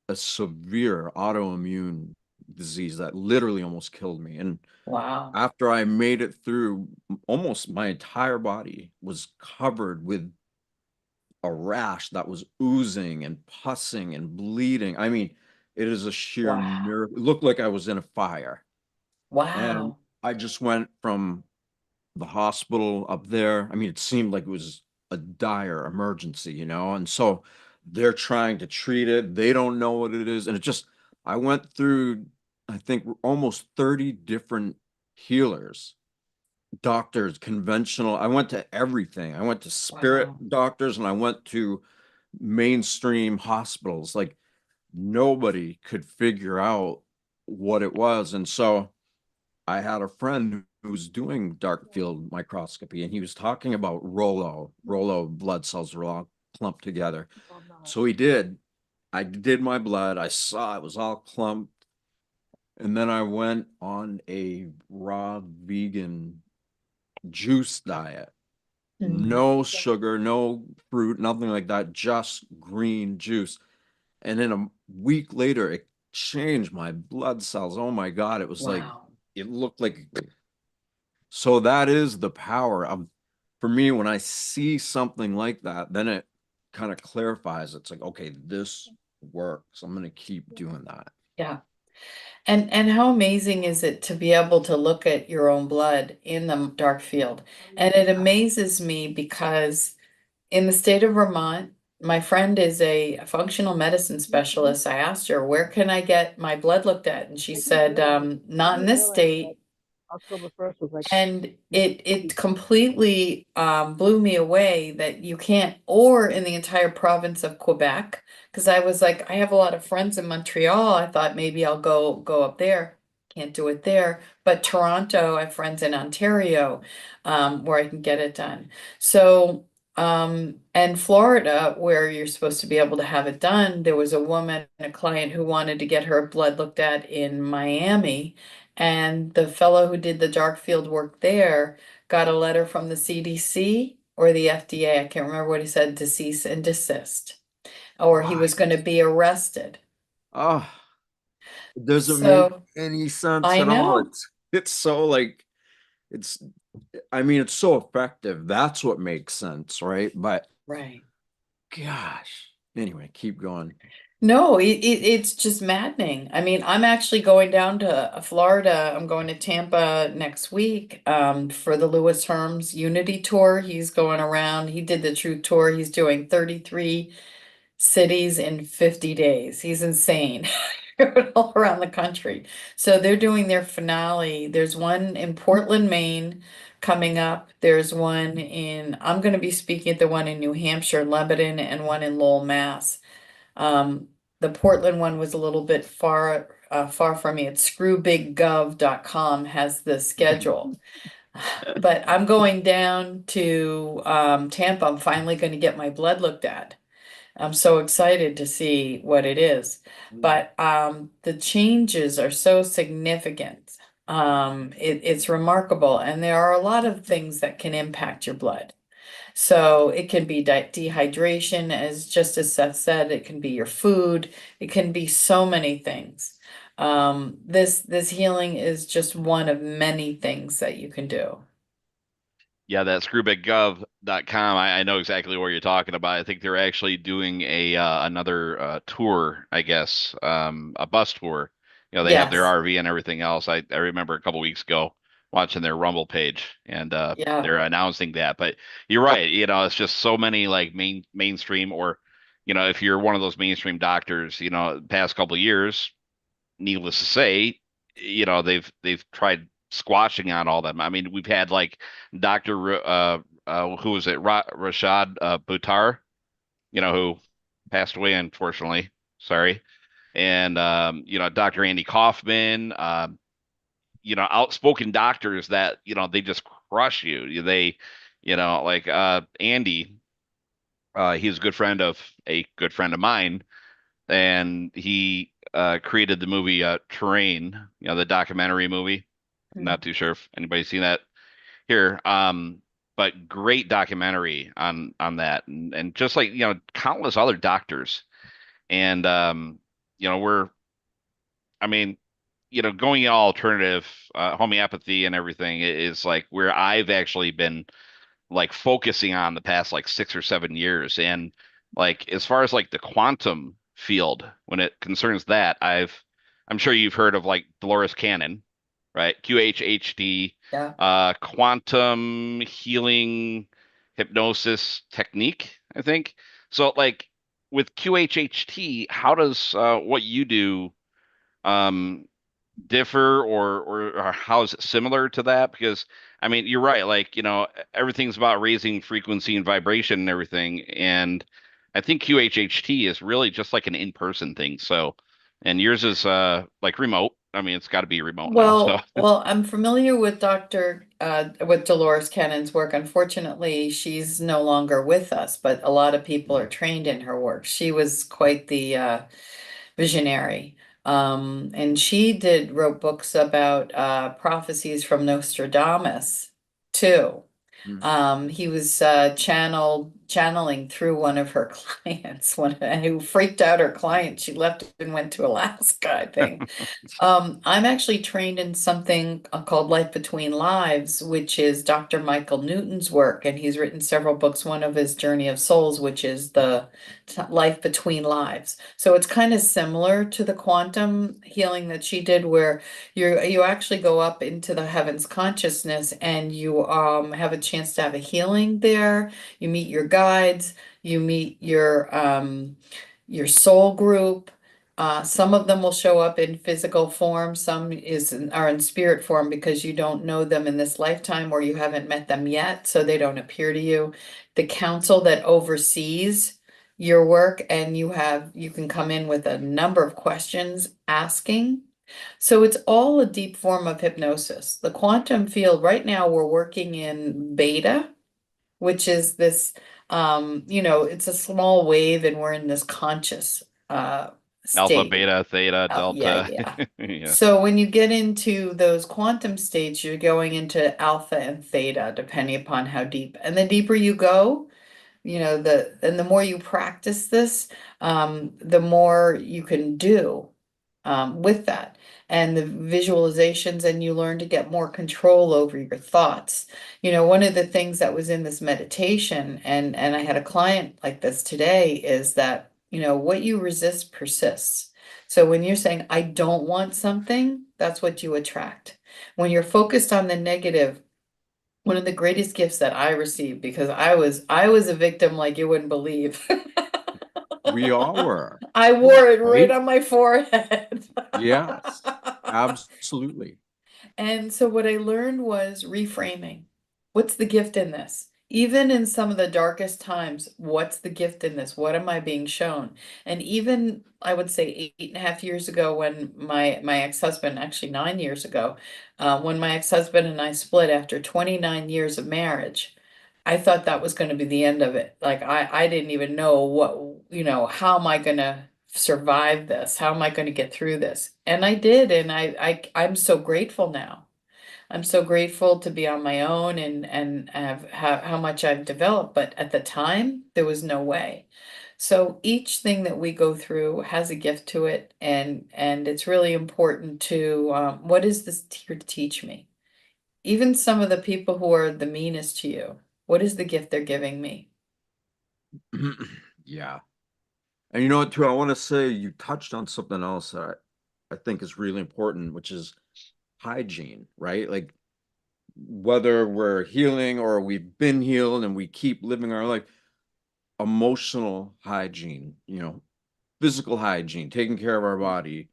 a severe autoimmune disease that literally almost killed me. And Wow. after I made it through, almost my entire body was covered with a rash that was oozing and pussing and bleeding. I mean, it is a sheer Wow. miracle. It looked like I was in a fire. And Wow. I just went from the hospital up there. I mean, it seemed like it was a dire emergency, and so they're trying to treat it. They don't know what it is. And I went through, I think, almost 30 different healers, doctors, conventional. I went to everything. I went to spirit Wow. doctors and I went to mainstream hospitals. Like nobody could figure out what it was. And so I had a friend who was doing dark field microscopy and he was talking about Rollo blood cells were all clumped together. Oh, no. So he did. I did my blood. I saw it was all clumped. And then I went on a raw vegan juice diet. Hmm. No sugar, no fruit, nothing like that, just green juice. And then a week later, it changed my blood cells. Oh my God. It was like, Wow. it looked like, so that is the power of, for me, when I see something like that, then it kind of clarifies. It's like, okay, this works. I'm going to keep doing that. Yeah. And how amazing is it to be able to look at your own blood in the dark field? And it amazes me because in the state of Vermont, my friend is a functional medicine specialist. I asked her, where can I get my blood looked at? And she I didn't said, realize. I not in didn't this realize that state. October 1st was like. And it completely blew me away that you can't, or in the entire province of Quebec, because I was like, I have a lot of friends in Montreal. I thought maybe I'll go up there. can't do it there. But Toronto, I have friends in Ontario, where I can get it done. So, and Florida, where you're supposed to be able to have it done, there was a woman, a client who wanted to get her blood looked at in Miami. And the fellow who did the dark field work there got a letter from the CDC or the FDA. I can't remember what he said, to cease and desist, or he was going to be arrested. Oh, it doesn't make So any sense I at all. know. It's so like it's I mean it's so effective. That's what makes sense, right? But Right. gosh. Anyway, keep going. No, it's just maddening. I mean, I'm actually going down to Florida. I'm going to Tampa next week for the Lewis Herms Unity Tour. He's going around. He did the True Tour. He's doing 33 cities in 50 days. He's insane. All around the country. So they're doing their finale. There's one in Portland, Maine coming up. There's one I'm going to be speaking at the one in New Hampshire, Lebanon, and one in Lowell, Mass. The Portland one was a little bit far from me. It's screwbiggov.com has the schedule. But I'm going down to Tampa. I'm finally going to get my blood looked at. I'm so excited to see what it is. But the changes are so significant. It's remarkable. And there are a lot of things that can impact your blood. So it can be dehydration, just as Seth said, it can be your food, it can be so many things. This healing is just one of many things that you can do. Yeah, that screwbiggov.com. I know exactly what you're talking about. I think they're actually doing a another tour, I guess, a bus tour. You know, they have their Yes, RV and everything else. I remember a couple weeks ago watching their Rumble page, and yeah. they're announcing that. But you're right. You know, it's just so many like mainstream, or you know, if you're one of those mainstream doctors, you know, past couple of years, needless to say, you know, they've tried squashing out all them. I mean, we've had like Dr. Who was it? Rashad Buttar, you know, who passed away unfortunately. Sorry. And you know, Dr. Andy Kaufman, you know, outspoken doctors that, you know, they just crush you. They, you know, like Andy, he's a good friend of mine, and he created the movie Terrain, you know, the documentary movie. Not too sure if anybody's seen that here. But great documentary on that, and just like, you know, countless other doctors. And you know, I mean, you know, going all alternative, homeopathy and everything is like where I've actually been like focusing on the past like 6 or 7 years. And like as far as like the quantum field, when it concerns that, I'm sure you've heard of like Dolores Cannon, right? QHHD, Yeah. quantum healing hypnosis technique, I think. So like with QHHT, how does what you do um differ, or how is it similar to that? Because I mean, you're right, like, you know, everything's about raising frequency and vibration and everything. And I think QHHT is really just like an in-person thing. So, and yours is like remote. I mean, it's got to be remote now. So, Well, I'm familiar with with Dolores Cannon's work. Unfortunately, she's no longer with us, but a lot of people are trained in her work. She was quite the visionary. And she wrote books about prophecies from Nostradamus too. He was channeling through one of her clients, who freaked out her client. She left and went to Alaska, I think. I'm actually trained in something called Life Between Lives, which is Dr. Michael Newton's work, and he's written several books. One of his Journey of Souls, which is the Life Between Lives. So it's kind of similar to the quantum healing that she did, where you actually go up into the heavens consciousness, and you have a chance to have a healing there. You meet your guides, you meet your soul group. Some of them will show up in physical form, some are in spirit form because you don't know them in this lifetime or you haven't met them yet, so they don't appear to you. The council that oversees your work, and you can come in with a number of questions asking So it's all a deep form of hypnosis. The quantum field, right now, we're working in beta, which is this, it's a small wave and we're in this conscious Alpha, state. beta, theta, Oh, yeah, delta. yeah. Yeah. So when you get into those quantum states, you're going into alpha and theta, depending upon how deep. And the deeper you go, the more you practice this, the more you can do with that and the visualizations, and you learn to get more control over your thoughts. One of the things that was in this meditation, and I had a client like this today, is that, what you resist persists. So when you're saying, I don't want something, that's what you attract. When you're focused on the negative, one of the greatest gifts that I received, because I was a victim like you wouldn't believe. We all were, I wore it right right? on my forehead. Yes, absolutely. And so what I learned was reframing. What's the gift in this? Even in some of the darkest times, what's the gift in this? What am I being shown? And even I would say 8.5 years ago, when my ex-husband, actually 9 years ago, when my ex-husband and I split after 29 years of marriage, I thought that was going to be the end of it. Like I didn't even know how am I going to survive this? How am I going to get through this? And I did, and I'm so grateful now. I'm so grateful to be on my own and have how much I've developed. But at the time, there was no way. So each thing that we go through has a gift to it, and it's really important to what is this here to teach me? Even some of the people who are the meanest to you, what is the gift they're giving me? Yeah. And you know what, too, I want to say you touched on something else that I think is really important, which is hygiene, right? Like whether we're healing or we've been healed and we keep living our life, emotional hygiene, physical hygiene, taking care of our body,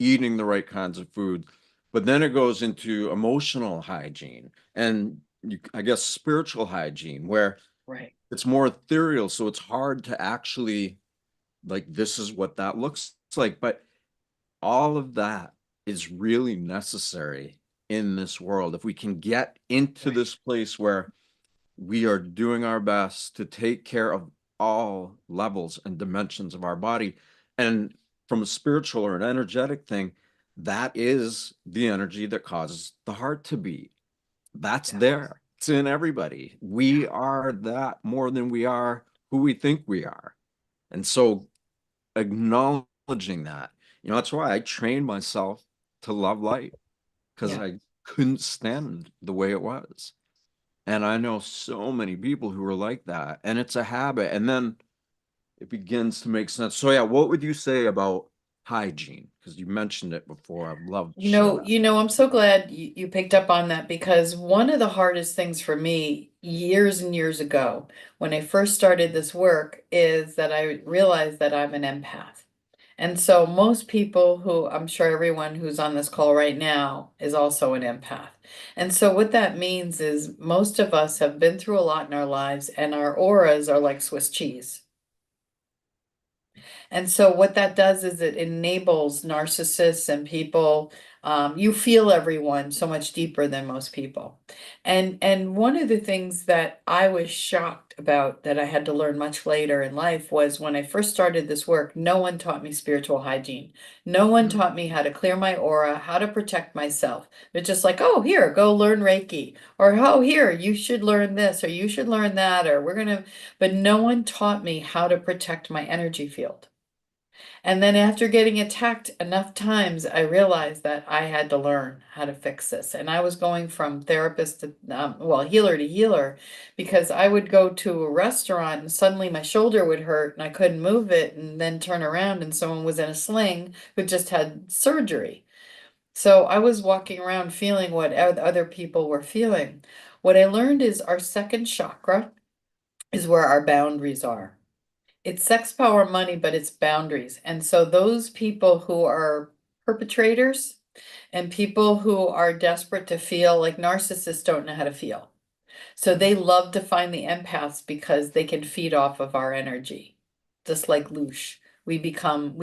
eating the right kinds of food. But then it goes into emotional hygiene and I guess spiritual hygiene, where Right. it's more ethereal. So it's hard to actually, like, this is what that looks like. But all of that is really necessary in this world. If we can get into Right. this place where we are doing our best to take care of all levels and dimensions of our body. And from a spiritual or an energetic thing, that is the energy that causes the heart to beat. That's Yeah. there. It's in everybody. We are that more than we are who we think we are. And so acknowledging that, that's why I trained myself to love light, because Yeah. I couldn't stand the way it was. And I know so many people who are like that, and it's a habit. And then it begins to make sense. So yeah, what would you say about hygiene? Because you mentioned it before. I'd love to share that. I'm so glad you picked up on that, because one of the hardest things for me years and years ago, when I first started this work, is that I realized that I'm an empath. And so most people who, I'm sure everyone who's on this call right now is also an empath. And so what that means is most of us have been through a lot in our lives, and our auras are like Swiss cheese. And so what that does is it enables narcissists and people, you feel everyone so much deeper than most people. And one of the things that I was shocked about, that I had to learn much later in life, was when I first started this work, no one taught me spiritual hygiene. No one Mm. taught me how to clear my aura, how to protect myself. They're just like, oh, here, go learn Reiki. Or, oh, here, you should learn this, or you should learn that, or but no one taught me how to protect my energy field. And then after getting attacked enough times, I realized that I had to learn how to fix this. And I was going from therapist to, healer to healer, because I would go to a restaurant and suddenly my shoulder would hurt and I couldn't move it, and then turn around and someone was in a sling who just had surgery. So I was walking around feeling what other people were feeling. What I learned is our second chakra is where our boundaries are. It's sex, power, money, but it's boundaries. And so those people who are perpetrators and people who are desperate to feel, like narcissists don't know how to feel. So they love to find the empaths because they can feed off of our energy. Just like Loosh. we come,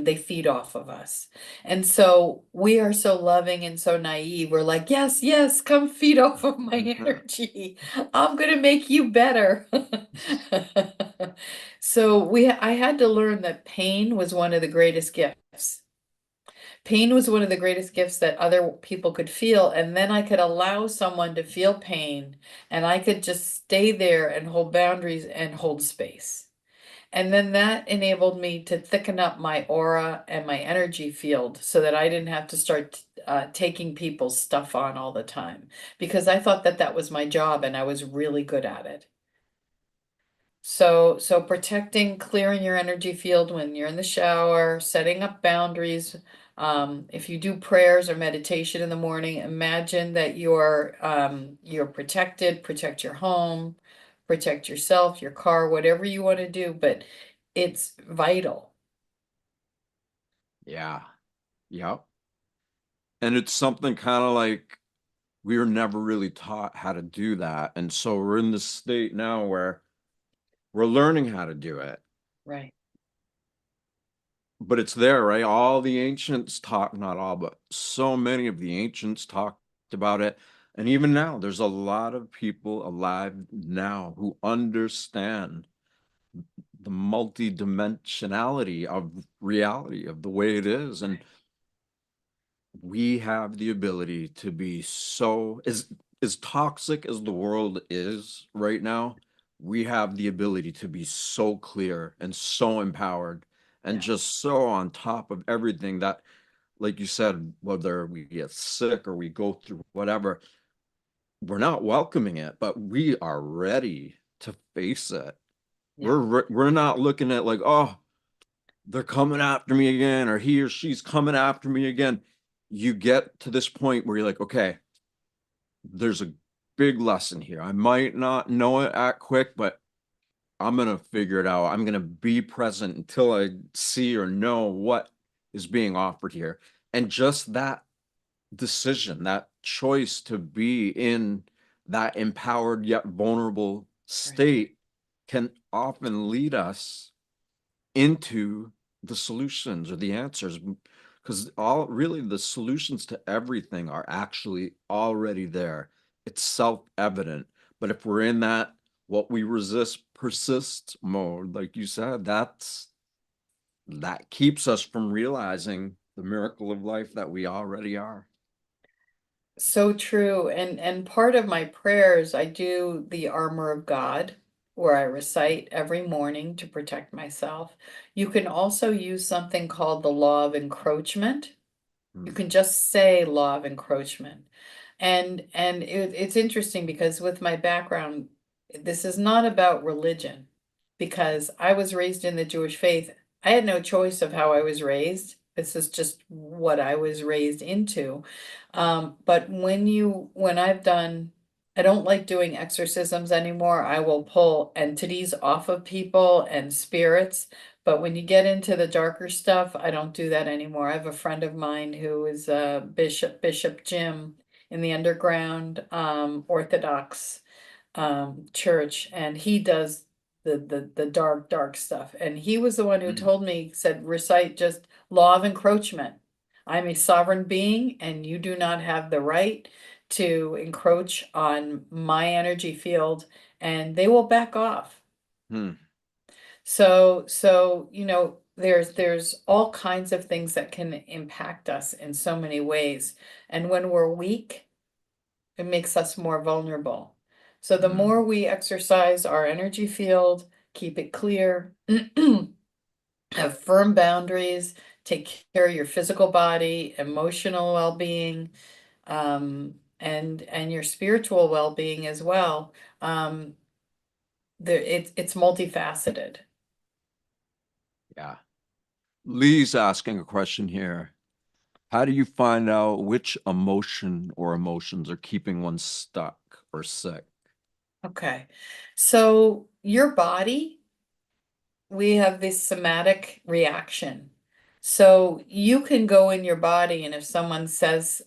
they feed off of us. And so we are so loving and so naive. We're like, yes, yes, come feed off of my energy. I'm gonna make you better. So I had to learn that pain was one of the greatest gifts. Pain was one of the greatest gifts that other people could feel, and then I could allow someone to feel pain, and I could just stay there and hold boundaries and hold space. And then that enabled me to thicken up my aura and my energy field so that I didn't have to start taking people's stuff on all the time, because I thought that that was my job and I was really good at it. So protecting, clearing your energy field when you're in the shower, setting up boundaries. If you do prayers or meditation in the morning, imagine that you're protected, protect your home, protect yourself, your car, whatever you want to do, but it's vital. Yeah. Yep. And it's something kind of like we were never really taught how to do that. And so we're in this state now where we're learning how to do it. Right. But it's there, right? All the ancients talk, not all, but so many of the ancients talked about it. And even now, there's a lot of people alive now who understand the multidimensionality of reality, of the way it is. And we have the ability to be so, as toxic as the world is right now, we have the ability to be so clear and so empowered and Yeah. just so on top of everything that, like you said, whether we get sick or we go through whatever, we're not welcoming it, but we are ready to face it. Yeah. We're not looking at like, oh, they're coming after me again, or he or she's coming after me again. You get to this point where you're like, okay, there's a big lesson here. I might not know it at quick, but I'm going to figure it out. I'm going to be present until I see or know what is being offered here. And just that decision, that choice to be in that empowered yet vulnerable state can often lead us into the solutions or the answers, because all really the solutions to everything are actually already there. It's self-evident. But if we're in that what we resist persists mode, like you said, that keeps us from realizing the miracle of life that we already are. So true. And part of my prayers, I do the armor of God, where I recite every morning to protect myself. You can also use something called the law of encroachment. You can just say law of encroachment. And it's interesting because with my background, this is not about religion, because I was raised in the Jewish faith. I had no choice of how I was raised. This is just what I was raised into. But when I've done, I don't like doing exorcisms anymore. I will pull entities off of people and spirits. But when you get into the darker stuff, I don't do that anymore. I have a friend of mine who is a Bishop Jim in the underground Orthodox church, and he does the dark stuff. And he was the one who told me, said, recite just law of encroachment. I'm a sovereign being, and you do not have the right to encroach on my energy field, and they will back off. Hmm. So, there's all kinds of things that can impact us in so many ways. And when we're weak, it makes us more vulnerable. So the more we exercise our energy field, keep it clear, have firm boundaries, take care of your physical body, emotional well-being, and your spiritual well-being as well. It's multifaceted. Yeah. Lee's asking a question here. How do you find out which emotion or emotions are keeping one stuck or sick? Okay, so your body, we have this somatic reaction. So you can go in your body, and if someone says,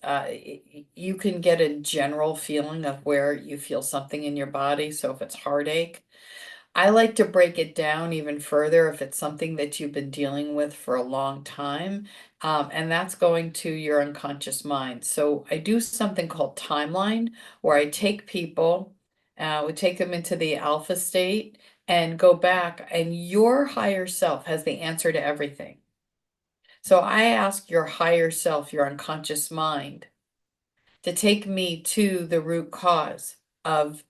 you can get a general feeling of where you feel something in your body. So if it's heartache, I like to break it down even further if it's something that you've been dealing with for a long time. And that's going to your unconscious mind. So I do something called timeline, where I take people, we take them into the alpha state and go back, and your higher self has the answer to everything. So I ask your higher self, your unconscious mind, to take me to the root cause of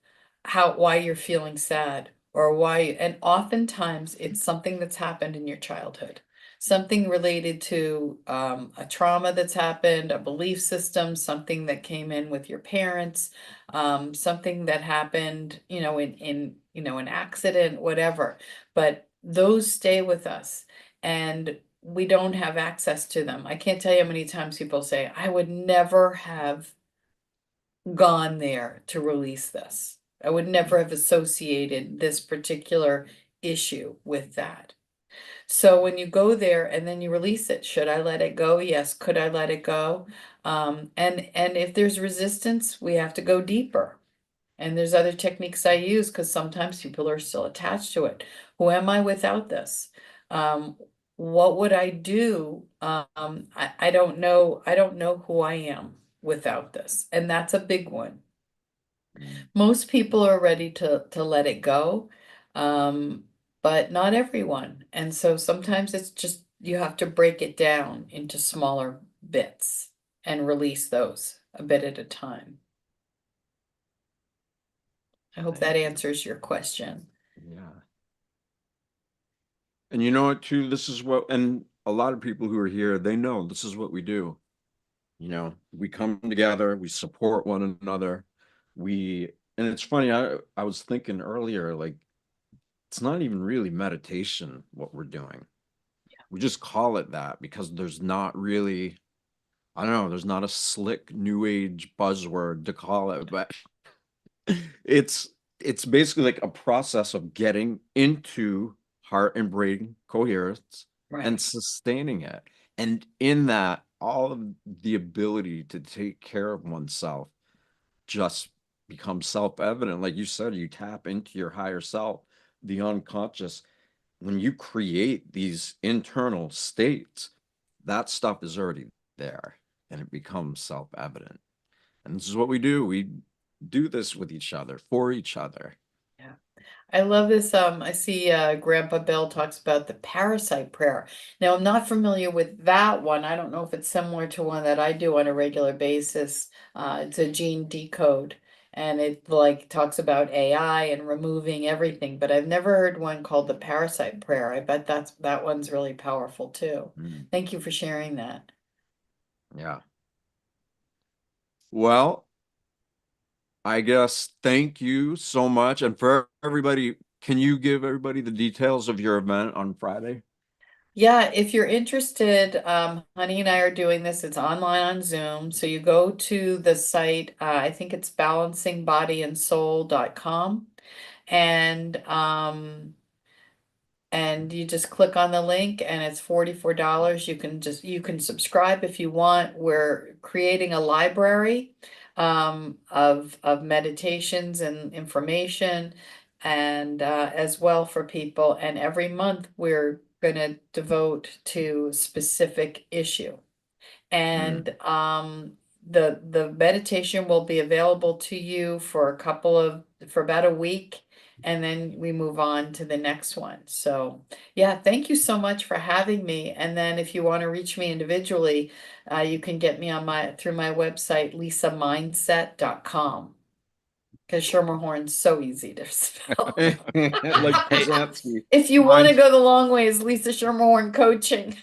why you're feeling sad, or and oftentimes it's something that's happened in your childhood, something related to a trauma that's happened, a belief system, something that came in with your parents, something that happened, in an accident, whatever. But those stay with us, and we don't have access to them. I can't tell you how many times people say, I would never have gone there to release this. I would never have associated this particular issue with that. So when you go there and then you release it, should I let it go? Yes. Could I let it go? And if there's resistance, we have to go deeper. And there's other techniques I use because sometimes people are still attached to it. Who am I without this? What would I do? I don't know. I don't know who I am without this. And that's a big one. Most people are ready to let it go, but not everyone. And so sometimes it's just you have to break it down into smaller bits and release those a bit at a time. I hope that answers your question. Yeah. And you know what, too? This is what, and a lot of people who are here, they know this is what we do. We come together, we support one another. And it's funny, I was thinking earlier, like, it's not even really meditation what we're doing. We just call it that because there's not really, I don't know, there's not a slick new age buzzword to call it, but it's it's basically like a process of getting into heart and brain coherence and Right. sustaining it. And in that, all of the ability to take care of oneself just becomes self-evident. Like you said, you tap into your higher self, the unconscious. When you create these internal states, that stuff is already there and it becomes self-evident. And this is what we do. We do this with each other, for each other. Yeah. I love this. I see Grandpa Bill talks about the parasite prayer. Now, I'm not familiar with that one. I don't know if it's similar to one that I do on a regular basis. It's a gene decode, and it like talks about AI and removing everything, but I've never heard one called the parasite prayer. I bet that one's really powerful too. Thank you for sharing that. Yeah. Well, I guess thank you so much. And for everybody, can you give everybody the details of your event on Friday? Yeah, if you're interested, Honey and I are doing this. It's online on Zoom. So you go to the site, I think it's balancingbodyandsoul.com, and you just click on the link and it's $44. You can subscribe if you want. We're creating a library of meditations and information, and as well for people. And every month we're going to devote to specific issue. And the meditation will be available to you for for about a week, and then we move on to the next one. So yeah, thank you so much for having me. And then if you want to reach me individually, you can get me on through my website, lisamindset.com, because Schermerhorn's so easy to spell. Like Krasinski. If you want to go the long ways, Lisa Schermerhorn coaching.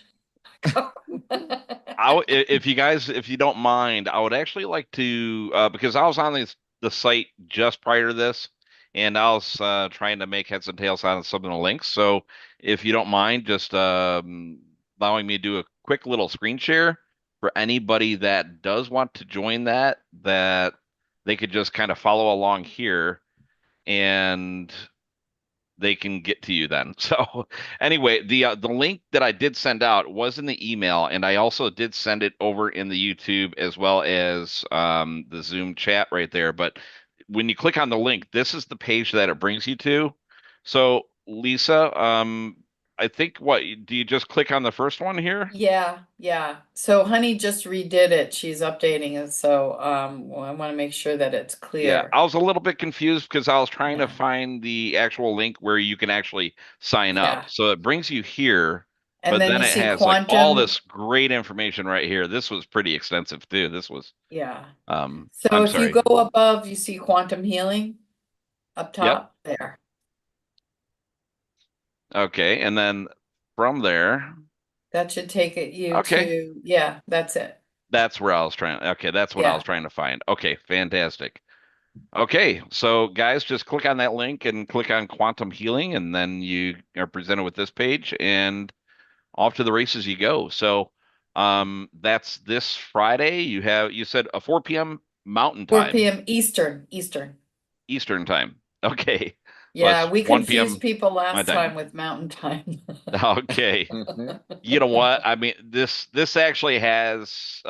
If you guys, if you don't mind, I would actually like to, because I was on the site just prior to this, and I was trying to make heads and tails out of some of the links. So if you don't mind, just allowing me to do a quick little screen share for anybody that does want to join that they could just kind of follow along here, and they can get to you then. So anyway, the link that I did send out was in the email, and I also did send it over in the YouTube as well as the Zoom chat right there. But when you click on the link, this is the page that it brings you to. So Lisa, I think do you just click on the first one here? Yeah, yeah. So Honey just redid it. She's updating it. So well, I want to make sure that it's Yeah, clear. I was a little bit confused because I was trying to Yeah. find the actual link where you can actually sign up. Yeah. So it brings you here, And but then then you it see has like all quantum. this great information right here. This was pretty extensive too. This was, Yeah. um, So I'm if you sorry. go above, you see quantum healing up Yep. top there. Okay. And then from there, That should take you okay, to, yeah, that's it. that's where I was trying. Okay. That's what I was Yeah. trying to find. Okay. Fantastic. Okay, so guys, just click on that link and click on quantum healing, and then you are presented with this page, and off to the races you go. So, that's this Friday. You said a 4 p.m. Mountain 4 time, p.m. Eastern. Eastern time. Okay, so Yeah, that's we 1 confused p.m. people my last time. time with mountain time. Okay, you know what? I mean, this actually has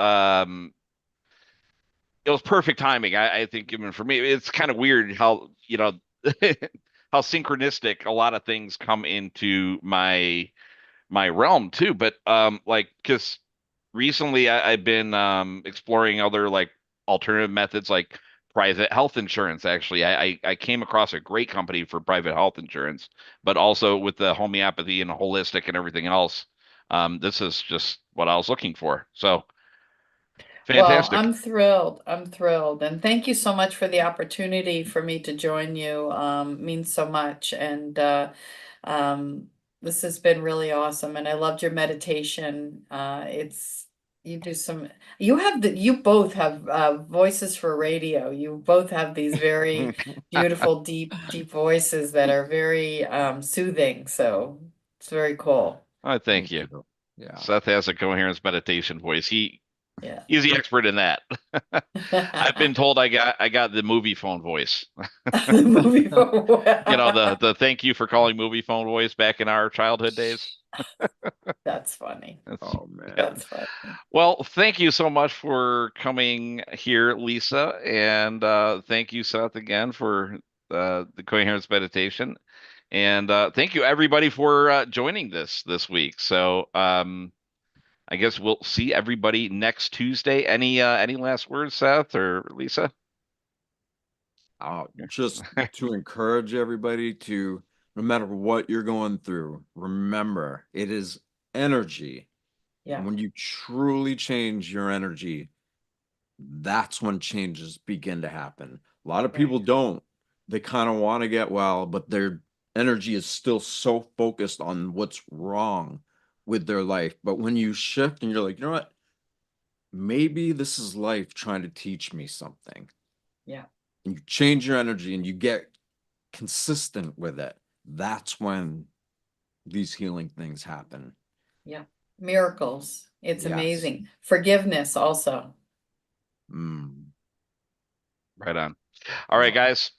it was perfect timing. I think even for me, it's kind of weird how, how synchronistic a lot of things come into my realm too. But like because recently I've been exploring other like alternative methods like private health insurance. Actually, I came across a great company for private health insurance, but also with the homeopathy and holistic and everything else. This is just what I was looking for. So Well, fantastic. I'm thrilled. I'm thrilled. And thank you so much for the opportunity for me to join you. Means so much. And um, this has been really awesome. And I loved your meditation. You do some, you both have voices for radio. You both have these very beautiful, deep voices that are very soothing. So it's very cool. Oh, thank Thank you. you. Yeah. Seth has a coherence meditation voice. Yeah. He's the expert in that. I've been told I got the movie phone voice. The movie for The thank you for calling movie phone voice back in our childhood days. That's funny. That's, Oh man. yeah. That's funny. Well, thank you so much for coming here, Lisa, and thank you, Seth, again for the coherence meditation, and thank you everybody for joining this week. So I guess we'll see everybody next Tuesday. Any last words, Seth or Lisa? Just to encourage everybody to, no matter what you're going through, remember it is energy. And Yeah. when you truly change your energy, that's when changes begin to happen. A lot of people Right. don't. They kind of want to get well, but their energy is still so focused on what's wrong with their life. But when you shift and you're like, you know what? Maybe this is life trying to teach me something. Yeah. And you change your energy and you get consistent with it. That's when these healing things happen. Yeah. Miracles. It's Yes. amazing. Forgiveness also. Mm. Right on. All right, Wow. guys.